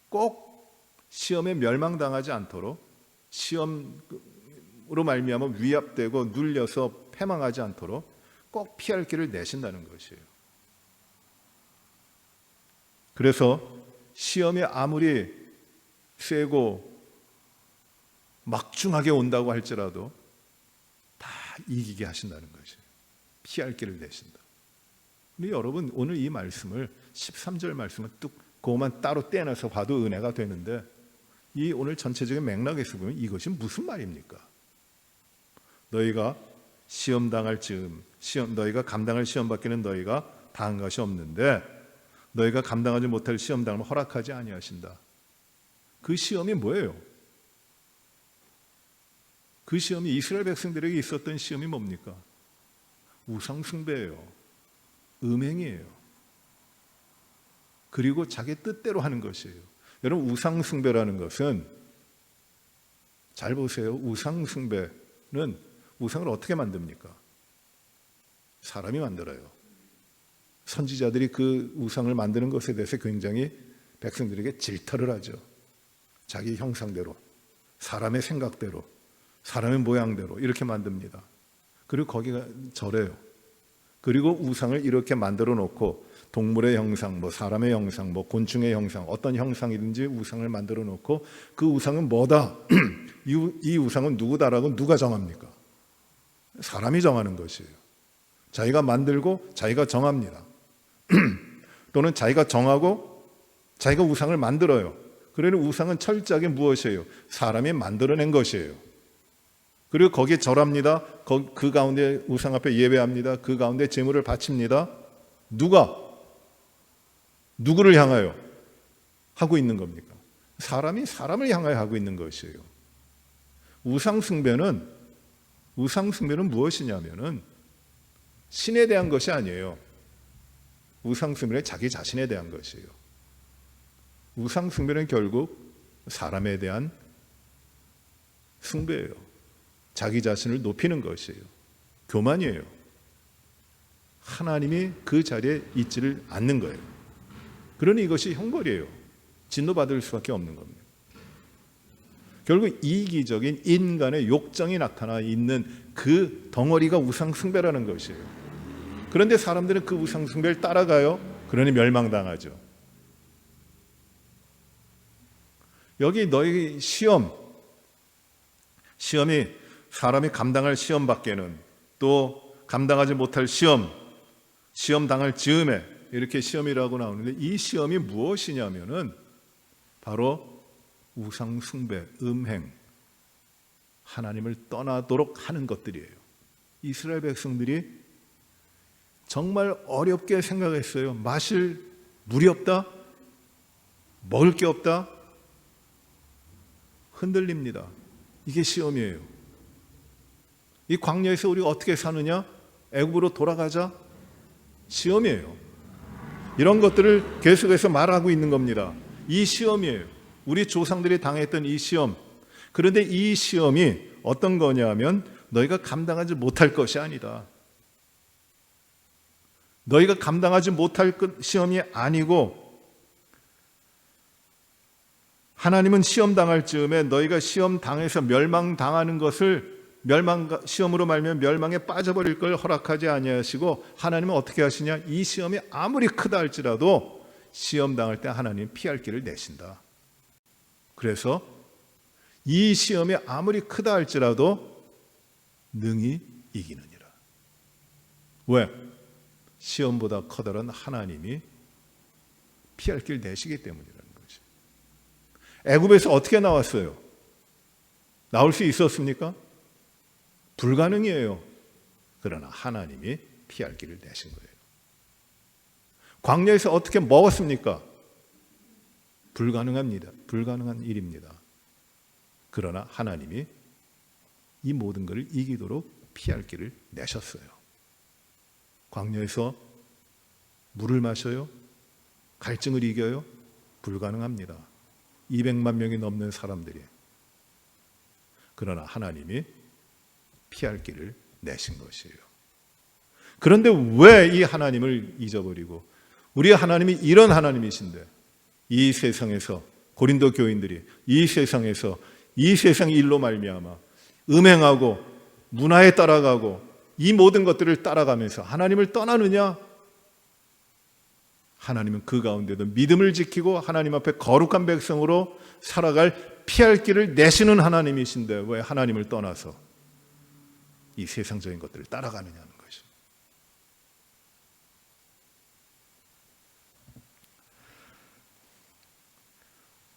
꼭 시험에 멸망당하지 않도록, 시험으로 말미암아 위압되고 눌려서 패망하지 않도록 꼭 피할 길을 내신다는 것이에요. 그래서 시험이 아무리 세고 막중하게 온다고 할지라도 다 이기게 하신다는 것이에요. 피할 길을 내신다. 우리 여러분, 오늘 이 말씀을 13절 말씀을 뚝 그것만 따로 떼내서 봐도 은혜가 되는데, 이 오늘 전체적인 맥락에서 보면 이것이 무슨 말입니까? 너희가 시험 당할 즈음, 너희가 감당할 시험 밖에는 너희가 당한 것이 없는데 너희가 감당하지 못할 시험 당함을 허락하지 아니하신다. 그 시험이 뭐예요? 그 시험이 이스라엘 백성들에게 있었던 시험이 뭡니까? 우상 숭배예요. 음행이에요. 그리고 자기 뜻대로 하는 것이에요. 여러분, 우상 숭배라는 것은, 잘 보세요. 우상 숭배는 우상을 어떻게 만듭니까? 사람이 만들어요. 선지자들이 그 우상을 만드는 것에 대해서 굉장히 백성들에게 질타를 하죠. 자기 형상대로, 사람의 생각대로, 사람의 모양대로 이렇게 만듭니다. 그리고 거기가 절해요. 그리고 우상을 이렇게 만들어 놓고 동물의 형상, 사람의 형상, 곤충의 형상, 어떤 형상이든지 우상을 만들어 놓고 그 우상은 뭐다? 이 우상은 누구다라고 누가 정합니까? 사람이 정하는 것이에요. 자기가 만들고 자기가 정합니다. 또는 자기가 정하고 자기가 우상을 만들어요. 그러니 우상은 철저하게 무엇이에요? 사람이 만들어낸 것이에요. 그리고 거기에 절합니다. 그 가운데 우상 앞에 예배합니다. 그 가운데 제물을 바칩니다. 누구를 향하여 하고 있는 겁니까? 사람이 사람을 향하여 하고 있는 것이에요. 우상 숭배는 무엇이냐면은 신에 대한 것이 아니에요. 우상 숭배는 자기 자신에 대한 것이에요. 우상 숭배는 결국 사람에 대한 숭배예요. 자기 자신을 높이는 것이에요. 교만이에요. 하나님이 그 자리에 있지를 않는 거예요. 그러니 이것이 형벌이에요. 진노받을 수밖에 없는 겁니다. 결국 이기적인 인간의 욕정이 나타나 있는 그 덩어리가 우상 숭배라는 것이에요. 그런데 사람들은 그 우상 숭배를 따라가요. 그러니 멸망당하죠. 여기 너희 시험이 사람이 감당할 시험 밖에는, 또 감당하지 못할 시험 당할 즈음에 이렇게 시험이라고 나오는데, 이 시험이 무엇이냐면은 바로 우상 숭배, 음행, 하나님을 떠나도록 하는 것들이에요. 이스라엘 백성들이 정말 어렵게 생각했어요. 마실 물이 없다? 먹을 게 없다? 흔들립니다. 이게 시험이에요. 이 광야에서 우리가 어떻게 사느냐? 애굽으로 돌아가자? 시험이에요. 이런 것들을 계속해서 말하고 있는 겁니다. 이 시험이에요. 우리 조상들이 당했던 이 시험. 그런데 이 시험이 어떤 거냐면 너희가 감당하지 못할 것이 아니다. 너희가 감당하지 못할 시험이 아니고, 하나님은 시험 당할 즈음에 너희가 시험 당해서 멸망당하는 것을, 시험으로 말미암아 멸망에 빠져버릴 걸 허락하지 아니하시고, 하나님은 어떻게 하시냐? 이 시험이 아무리 크다 할지라도 시험 당할 때 하나님 피할 길을 내신다. 그래서 이 시험이 아무리 크다 할지라도 능히 이기느니라. 왜? 시험보다 커다란 하나님이 피할 길 내시기 때문이라는 거죠. 애굽에서 어떻게 나왔어요? 나올 수 있었습니까? 불가능이에요. 그러나 하나님이 피할 길을 내신 거예요. 광야에서 어떻게 먹었습니까? 불가능합니다. 불가능한 일입니다. 그러나 하나님이 이 모든 것을 이기도록 피할 길을 내셨어요. 광야에서 물을 마셔요? 갈증을 이겨요? 불가능합니다. 200만 명이 넘는 사람들이. 그러나 하나님이 피할 길을 내신 것이에요. 그런데 왜 이 하나님을 잊어버리고, 우리 하나님이 이런 하나님이신데 이 세상에서 고린도 교인들이 이 세상에서 이 세상 일로 말미암아 음행하고 문화에 따라가고 이 모든 것들을 따라가면서 하나님을 떠나느냐? 하나님은 그 가운데도 믿음을 지키고 하나님 앞에 거룩한 백성으로 살아갈 피할 길을 내시는 하나님이신데 왜 하나님을 떠나서 이 세상적인 것들을 따라가느냐는 거죠.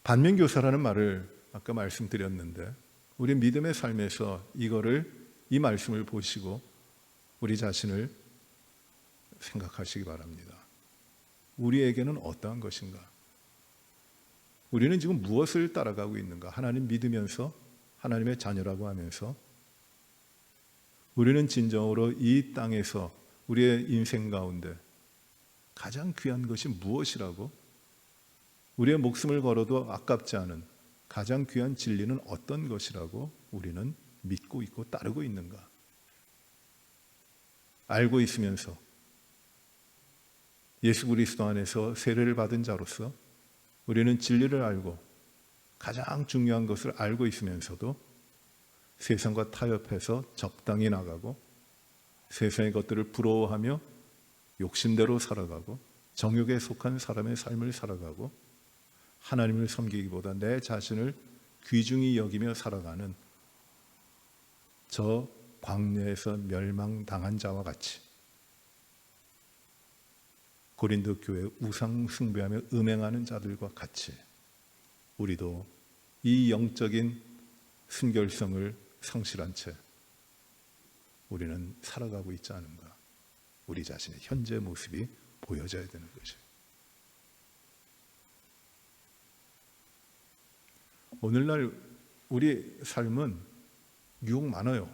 반면교사라는 말을 아까 말씀드렸는데 우리 믿음의 삶에서 이 말씀을 보시고 우리 자신을 생각하시기 바랍니다. 우리에게는 어떠한 것인가? 우리는 지금 무엇을 따라가고 있는가? 하나님 믿으면서 하나님의 자녀라고 하면서 우리는 진정으로 이 땅에서 우리의 인생 가운데 가장 귀한 것이 무엇이라고? 우리의 목숨을 걸어도 아깝지 않은 가장 귀한 진리는 어떤 것이라고 우리는 믿고 있고 따르고 있는가? 알고 있으면서 예수 그리스도 안에서 세례를 받은 자로서 우리는 진리를 알고 가장 중요한 것을 알고 있으면서도 세상과 타협해서 적당히 나가고 세상의 것들을 부러워하며 욕심대로 살아가고 정욕에 속한 사람의 삶을 살아가고 하나님을 섬기기보다 내 자신을 귀중히 여기며 살아가는 저 광야에서 멸망당한 자와 같이 고린도 교회 우상 숭배하며 음행하는 자들과 같이 우리도 이 영적인 순결성을 상실한 채 우리는 살아가고 있지 않은가? 우리 자신의 현재 모습이 보여져야 되는 것이죠. 오늘날 우리 삶은 유혹 많아요.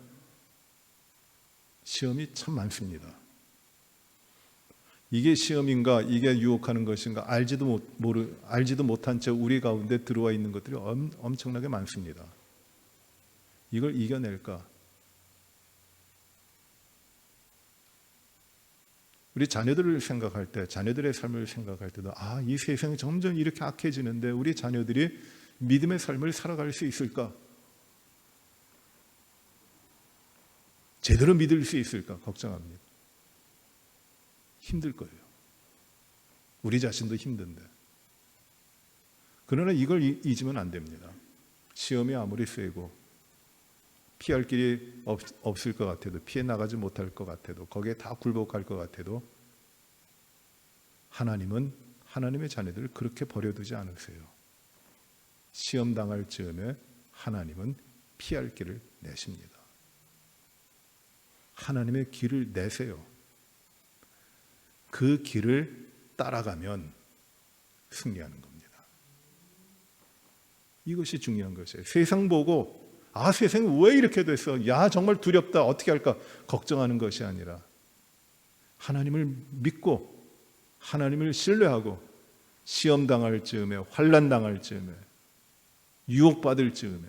시험이 참 많습니다. 이게 시험인가, 이게 유혹하는 것인가 알지도 못한 채 우리 가운데 들어와 있는 것들이 엄청나게 많습니다. 이걸 이겨낼까? 우리 자녀들을 생각할 때, 자녀들의 삶을 생각할 때도 이 세상이 점점 이렇게 악해지는데 우리 자녀들이 믿음의 삶을 살아갈 수 있을까? 제대로 믿을 수 있을까? 걱정합니다. 힘들 거예요. 우리 자신도 힘든데. 그러나 이걸 잊으면 안 됩니다. 시험이 아무리 세고 피할 길이 없을 것 같아도, 피해 나가지 못할 것 같아도, 거기에 다 굴복할 것 같아도 하나님은 하나님의 자녀들을 그렇게 버려두지 않으세요. 시험 당할 즈음에 하나님은 피할 길을 내십니다. 하나님의 길을 내세요. 그 길을 따라가면 승리하는 겁니다. 이것이 중요한 것이에요. 세상 보고 세상이 왜 이렇게 됐어? 정말 두렵다. 어떻게 할까? 걱정하는 것이 아니라 하나님을 믿고 하나님을 신뢰하고 시험 당할 즈음에, 환난 당할 즈음에, 유혹받을 즈음에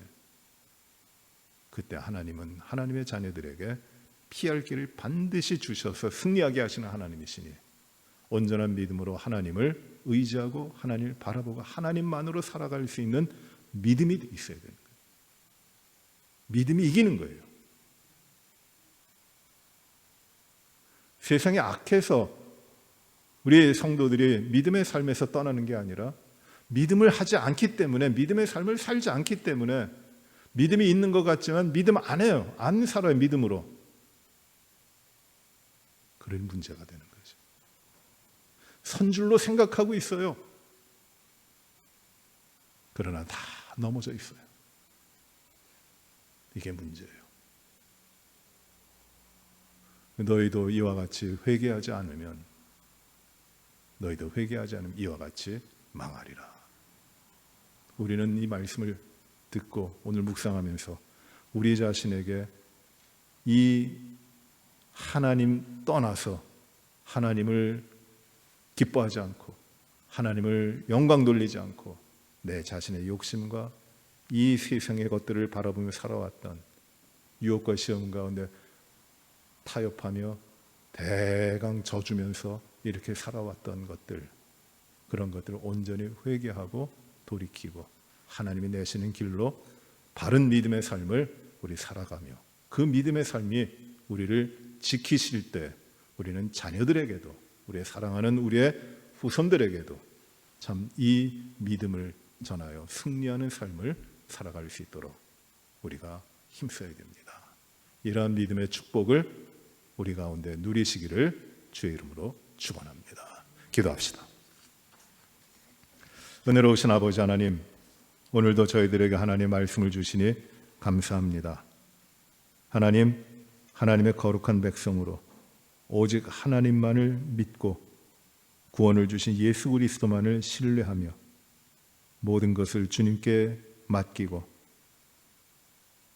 그때 하나님은 하나님의 자녀들에게 피할 길을 반드시 주셔서 승리하게 하시는 하나님이시니 온전한 믿음으로 하나님을 의지하고 하나님을 바라보고 하나님만으로 살아갈 수 있는 믿음이 있어야 되는 거예요. 믿음이 이기는 거예요. 세상이 악해서 우리 성도들이 믿음의 삶에서 떠나는 게 아니라 믿음을 하지 않기 때문에, 믿음의 삶을 살지 않기 때문에, 믿음이 있는 것 같지만 믿음 안 해요. 안 살아요, 믿음으로. 그런 문제가 되는 거죠. 선줄로 생각하고 있어요. 그러나 다 넘어져 있어요. 이게 문제예요. 너희도 이와 같이 회개하지 않으면, 너희도 회개하지 않으면 이와 같이 망하리라. 우리는 이 말씀을 듣고 오늘 묵상하면서 우리 자신에게 이 하나님 떠나서 하나님을 기뻐하지 않고 하나님을 영광 돌리지 않고 내 자신의 욕심과 이 세상의 것들을 바라보며 살아왔던, 유혹과 시험 가운데 타협하며 대강 져주면서 이렇게 살아왔던 것들, 그런 것들을 온전히 회개하고 돌이키고 하나님이 내시는 길로 바른 믿음의 삶을 우리 살아가며, 그 믿음의 삶이 우리를 지키실 때 우리는 자녀들에게도, 우리의 사랑하는 우리의 후손들에게도 참 이 믿음을 전하여 승리하는 삶을 살아갈 수 있도록 우리가 힘써야 됩니다. 이러한 믿음의 축복을 우리 가운데 누리시기를 주의 이름으로 축원합니다. 기도합시다. 은혜로우신 아버지 하나님, 오늘도 저희들에게 하나님의 말씀을 주시니 감사합니다. 하나님, 하나님의 거룩한 백성으로 오직 하나님만을 믿고 구원을 주신 예수 그리스도만을 신뢰하며 모든 것을 주님께 맡기고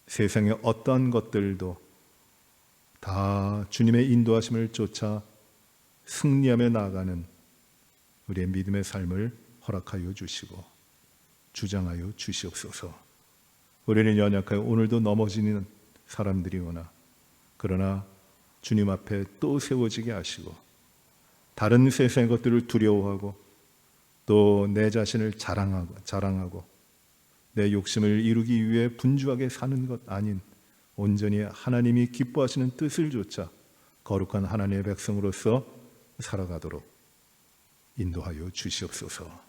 세상의 어떠한 것들도 다 주님의 인도하심을 쫓아 승리하며 나아가는 우리의 믿음의 삶을 허락하여 주시고 주장하여 주시옵소서. 우리는 연약하여 오늘도 넘어지는 사람들이오나 그러나 주님 앞에 또 세워지게 하시고 다른 세상의 것들을 두려워하고 또 내 자신을 자랑하고 내 욕심을 이루기 위해 분주하게 사는 것 아닌 온전히 하나님이 기뻐하시는 뜻을 좇아 거룩한 하나님의 백성으로서 살아가도록 인도하여 주시옵소서.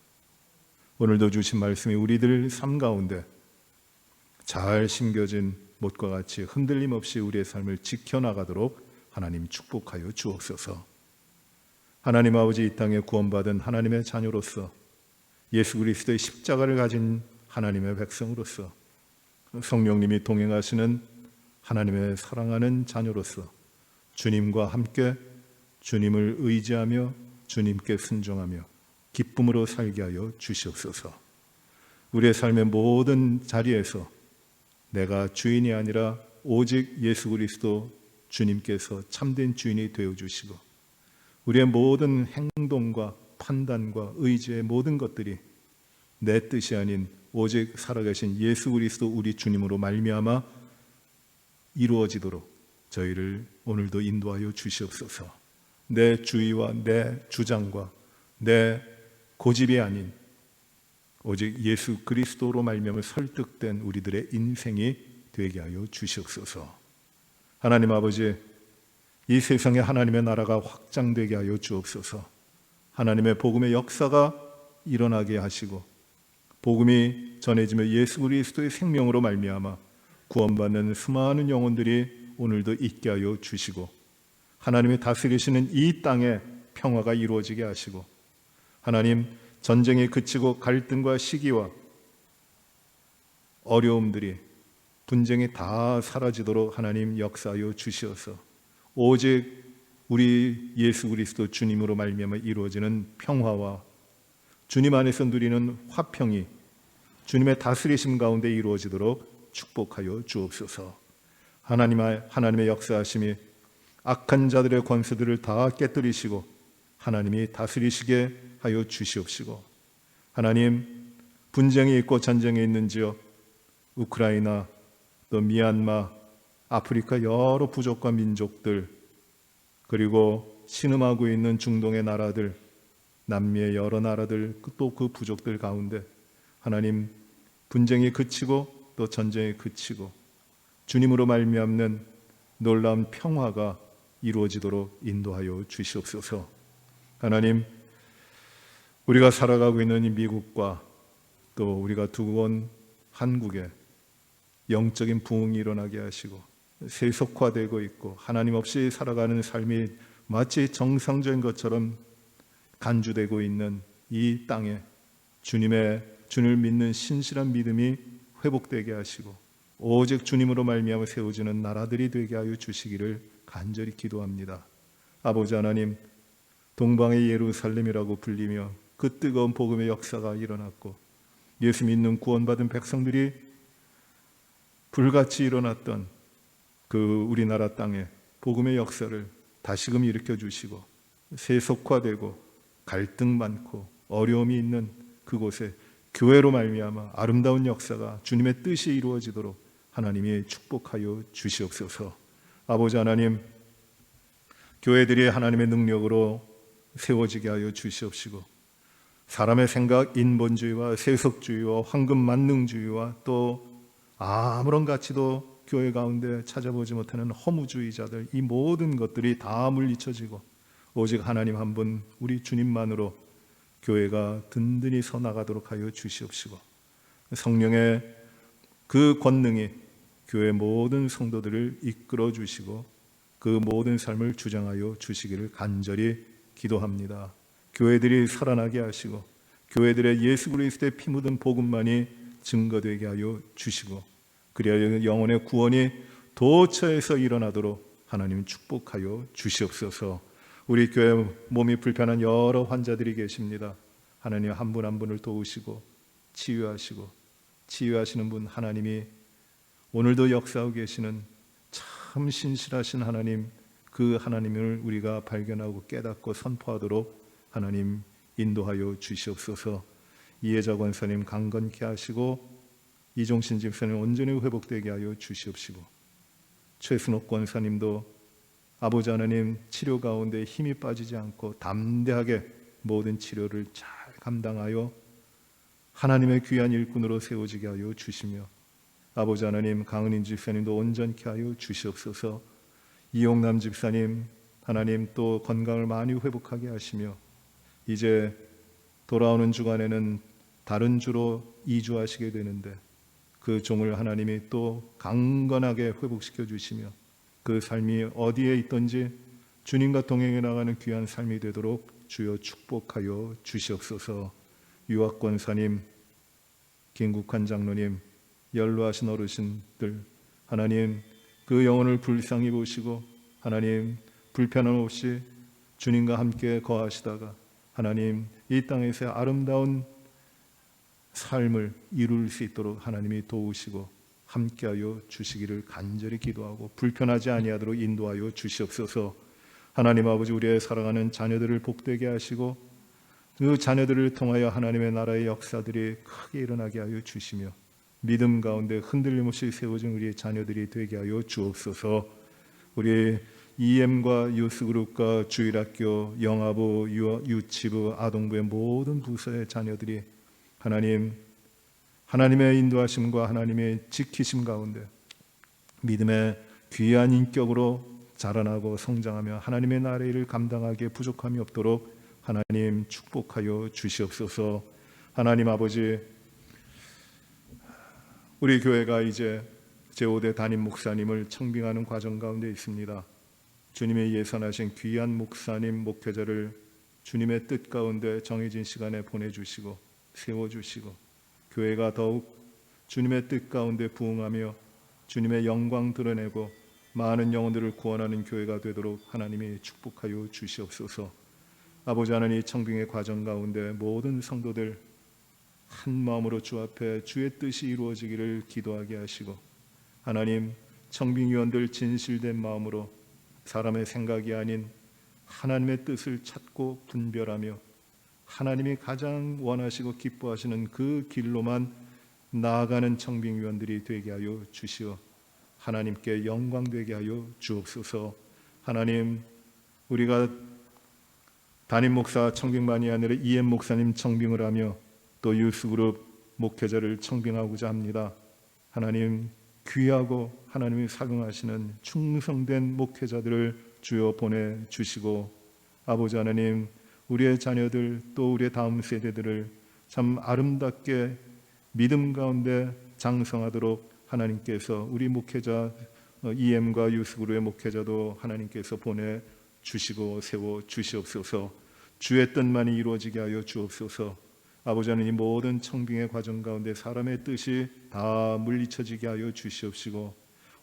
오늘도 주신 말씀이 우리들 삶 가운데 잘 심겨진 못과 같이 흔들림 없이 우리의 삶을 지켜나가도록 하나님 축복하여 주옵소서. 하나님 아버지, 이 땅에 구원받은 하나님의 자녀로서 예수 그리스도의 십자가를 가진 하나님의 백성으로서 성령님이 동행하시는 하나님의 사랑하는 자녀로서 주님과 함께 주님을 의지하며 주님께 순종하며 기쁨으로 살게 하여 주시옵소서. 우리의 삶의 모든 자리에서 내가 주인이 아니라 오직 예수 그리스도 주님께서 참된 주인이 되어주시고 우리의 모든 행동과 판단과 의지의 모든 것들이 내 뜻이 아닌 오직 살아계신 예수 그리스도 우리 주님으로 말미암아 이루어지도록 저희를 오늘도 인도하여 주시옵소서. 내 주의와 내 주장과 내 고집이 아닌 오직 예수 그리스도로 말미암아 설득된 우리들의 인생이 되게 하여 주시옵소서. 하나님 아버지, 이 세상에 하나님의 나라가 확장되게 하여 주옵소서. 하나님의 복음의 역사가 일어나게 하시고 복음이 전해지며 예수 그리스도의 생명으로 말미암아 구원받는 수많은 영혼들이 오늘도 있게 하여 주시고 하나님이 다스리시는 이 땅에 평화가 이루어지게 하시고 하나님, 전쟁이 그치고 갈등과 시기와 어려움들이 분쟁이 다 사라지도록 하나님 역사하여 주시어서 오직 우리 예수 그리스도 주님으로 말미암아 이루어지는 평화와 주님 안에서 누리는 화평이 주님의 다스리심 가운데 이루어지도록 축복하여 주옵소서. 하나님의 역사하심이 악한 자들의 권세들을 다 깨뜨리시고 하나님이 다스리시게 하여 주시옵시고 하나님, 분쟁이 있고 전쟁이 있는 지역 우크라이나 또 미얀마, 아프리카 여러 부족과 민족들 그리고 신음하고 있는 중동의 나라들, 남미의 여러 나라들 또 그 부족들 가운데 하나님, 분쟁이 그치고 또 전쟁이 그치고 주님으로 말미암는 놀라운 평화가 이루어지도록 인도하여 주시옵소서. 하나님, 우리가 살아가고 있는 이 미국과 또 우리가 두고 온 한국에 영적인 부흥이 일어나게 하시고 세속화되고 있고 하나님 없이 살아가는 삶이 마치 정상적인 것처럼 간주되고 있는 이 땅에 주님을 믿는 신실한 믿음이 회복되게 하시고 오직 주님으로 말미암아 세워지는 나라들이 되게 하여 주시기를 간절히 기도합니다. 아버지 하나님, 동방의 예루살렘이라고 불리며 그 뜨거운 복음의 역사가 일어났고 예수 믿는 구원받은 백성들이 불같이 일어났던 그 우리나라 땅에 복음의 역사를 다시금 일으켜 주시고 세속화되고 갈등 많고 어려움이 있는 그곳에 교회로 말미암아 아름다운 역사가 주님의 뜻이 이루어지도록 하나님이 축복하여 주시옵소서. 아버지 하나님, 교회들이 하나님의 능력으로 세워지게 하여 주시옵시고 사람의 생각, 인본주의와 세속주의와 황금만능주의와 또 아무런 가치도 교회 가운데 찾아보지 못하는 허무주의자들, 이 모든 것들이 다 물리쳐지고 오직 하나님 한 분 우리 주님만으로 교회가 든든히 서 나가도록 하여 주시옵시고 성령의 그 권능이 교회 모든 성도들을 이끌어 주시고 그 모든 삶을 주장하여 주시기를 간절히 기도합니다. 교회들이 살아나게 하시고 교회들의 예수 그리스도의 피 묻은 복음만이 증거되게 하여 주시고 그리하여 영혼의 구원이 도처에서 일어나도록 하나님 축복하여 주시옵소서. 우리 교회 몸이 불편한 여러 환자들이 계십니다. 하나님 한 분 한 분을 도우시고 치유하시고 치유하시는 분 하나님이 오늘도 역사하고 계시는 참 신실하신 하나님, 그 하나님을 우리가 발견하고 깨닫고 선포하도록 하나님 인도하여 주시옵소서. 이혜자 권사님 강건케 하시고 이종신 집사님 온전히 회복되게 하여 주시옵시고 최순옥 권사님도 아버지 하나님 치료 가운데 힘이 빠지지 않고 담대하게 모든 치료를 잘 감당하여 하나님의 귀한 일꾼으로 세워지게 하여 주시며 아버지 하나님 강은인 집사님도 온전케 하여 주시옵소서. 이용남 집사님 하나님 또 건강을 많이 회복하게 하시며 이제 돌아오는 주간에는 다른 주로 이주하시게 되는데 그 종을 하나님이 또 강건하게 회복시켜 주시며 그 삶이 어디에 있든지 주님과 동행해 나가는 귀한 삶이 되도록 주여 축복하여 주시옵소서. 유학권사님, 김국환 장로님, 연로하신 어르신들 하나님 그 영혼을 불쌍히 보시고 하나님 불편함 없이 주님과 함께 거하시다가 하나님 이 땅에서 아름다운 삶을 이룰 수 있도록 하나님이 도우시고 함께하여 주시기를 간절히 기도하고 불편하지 아니하도록 인도하여 주시옵소서. 하나님 아버지 우리의 사랑하는 자녀들을 복되게 하시고 그 자녀들을 통하여 하나님의 나라의 역사들이 크게 일어나게 하여 주시며 믿음 가운데 흔들림 없이 세워진 우리의 자녀들이 되게 하여 주옵소서. 우리 EM과 유스그룹과 주일학교, 영아부, 유치부, 아동부의 모든 부서의 자녀들이 하나님의 인도하심과 하나님의 지키심 가운데 믿음의 귀한 인격으로 자라나고 성장하며 하나님의 나라의 일을 감당하기에 부족함이 없도록 하나님 축복하여 주시옵소서. 하나님 아버지 우리 교회가 이제 제5대 담임 목사님을 청빙하는 과정 가운데 있습니다. 주님의 예선하신 귀한 목사님, 목회자를 주님의 뜻 가운데 정해진 시간에 보내주시고 세워주시고 교회가 더욱 주님의 뜻 가운데 부응하며 주님의 영광 드러내고 많은 영혼들을 구원하는 교회가 되도록 하나님이 축복하여 주시옵소서. 아버지 하나님 이 청빙의 과정 가운데 모든 성도들 한 마음으로 주 앞에 주의 뜻이 이루어지기를 기도하게 하시고 하나님 청빙위원들 진실된 마음으로 사람의 생각이 아닌 하나님의 뜻을 찾고 분별하며 하나님이 가장 원하시고 기뻐하시는 그 길로만 나아가는 청빙위원들이 되게 하여 주시어 하나님께 영광되게 하여 주옵소서. 하나님 우리가 담임 목사 청빙만이 아니라 EM 목사님 청빙을 하며 또 유스그룹 목회자를 청빙하고자 합니다. 하나님 귀하고 하나님이 사용하시는 충성된 목회자들을 주여 보내주시고 아버지 하나님 우리의 자녀들 또 우리의 다음 세대들을 참 아름답게 믿음 가운데 장성하도록 하나님께서 우리 목회자 EM과 유스그루의 목회자도 하나님께서 보내 주시고 세워 주시옵소서. 주의 뜻만이 이루어지게 하여 주옵소서. 아버지 하나님, 이 모든 청빙의 과정 가운데 사람의 뜻이 다 물리쳐지게 하여 주시옵시고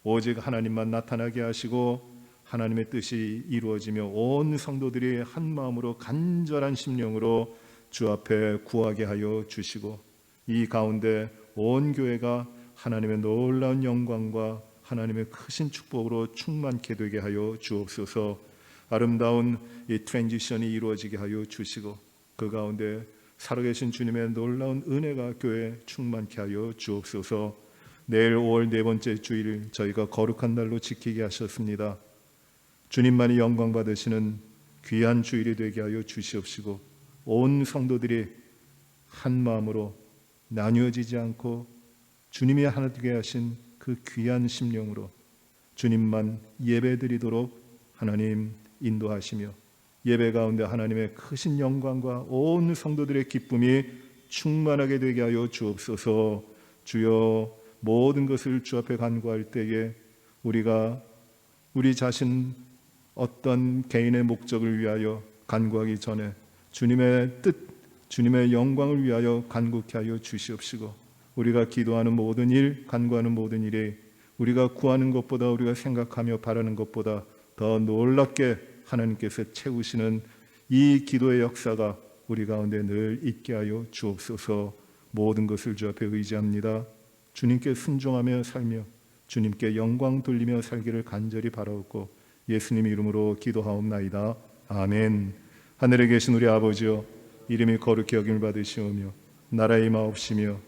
오직 하나님만 나타나게 하시고 하나님의 뜻이 이루어지며 온 성도들이 한 마음으로 간절한 심령으로 주 앞에 구하게 하여 주시고 이 가운데 온 교회가 하나님의 놀라운 영광과 하나님의 크신 축복으로 충만케 되게 하여 주옵소서. 아름다운 이 트랜지션이 이루어지게 하여 주시고 그 가운데 살아계신 주님의 놀라운 은혜가 교회에 충만케 하여 주옵소서. 내일 5월 네 번째 주일 저희가 거룩한 날로 지키게 하셨습니다. 주님만이 영광 받으시는 귀한 주일이 되게 하여 주시옵시고 온 성도들이 한 마음으로 나뉘어지지 않고 주님이 하나 되게 하신 그 귀한 심령으로 주님만 예배드리도록 하나님 인도하시며 예배 가운데 하나님의 크신 영광과 온 성도들의 기쁨이 충만하게 되게 하여 주옵소서. 주여, 모든 것을 주 앞에 간구할 때에 우리가 우리 자신 어떤 개인의 목적을 위하여 간구하기 전에 주님의 뜻, 주님의 영광을 위하여 간구케 하여 주시옵시고 우리가 기도하는 모든 일, 간구하는 모든 일이 우리가 구하는 것보다 우리가 생각하며 바라는 것보다 더 놀랍게 하나님께서 채우시는 이 기도의 역사가 우리 가운데 늘 있게 하여 주옵소서. 모든 것을 주 앞에 의지합니다. 주님께 순종하며 살며 주님께 영광 돌리며 살기를 간절히 바라옵고 예수님 이름으로 기도하옵나이다. 아멘. 하늘에 계신 우리 아버지여, 이름이 거룩히 여김을 받으시오며 나라의 임하옵시며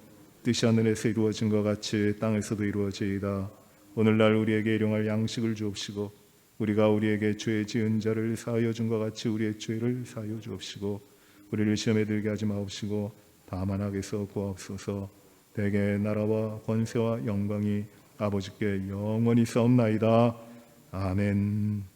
뜻이 하늘에서 이루어진 것 같이 땅에서도 이루어지이다. 오늘날 우리에게 일용할 양식을 주옵시고 우리가 우리에게 죄 지은 자를 사하여 준 것 같이 우리의 죄를 사하여 주옵시고 우리를 시험에 들게 하지 마옵시고 다만 악에서 구하옵소서. 대개 나라와 권세와 영광이 아버지께 영원히 싸움나이다. 아멘.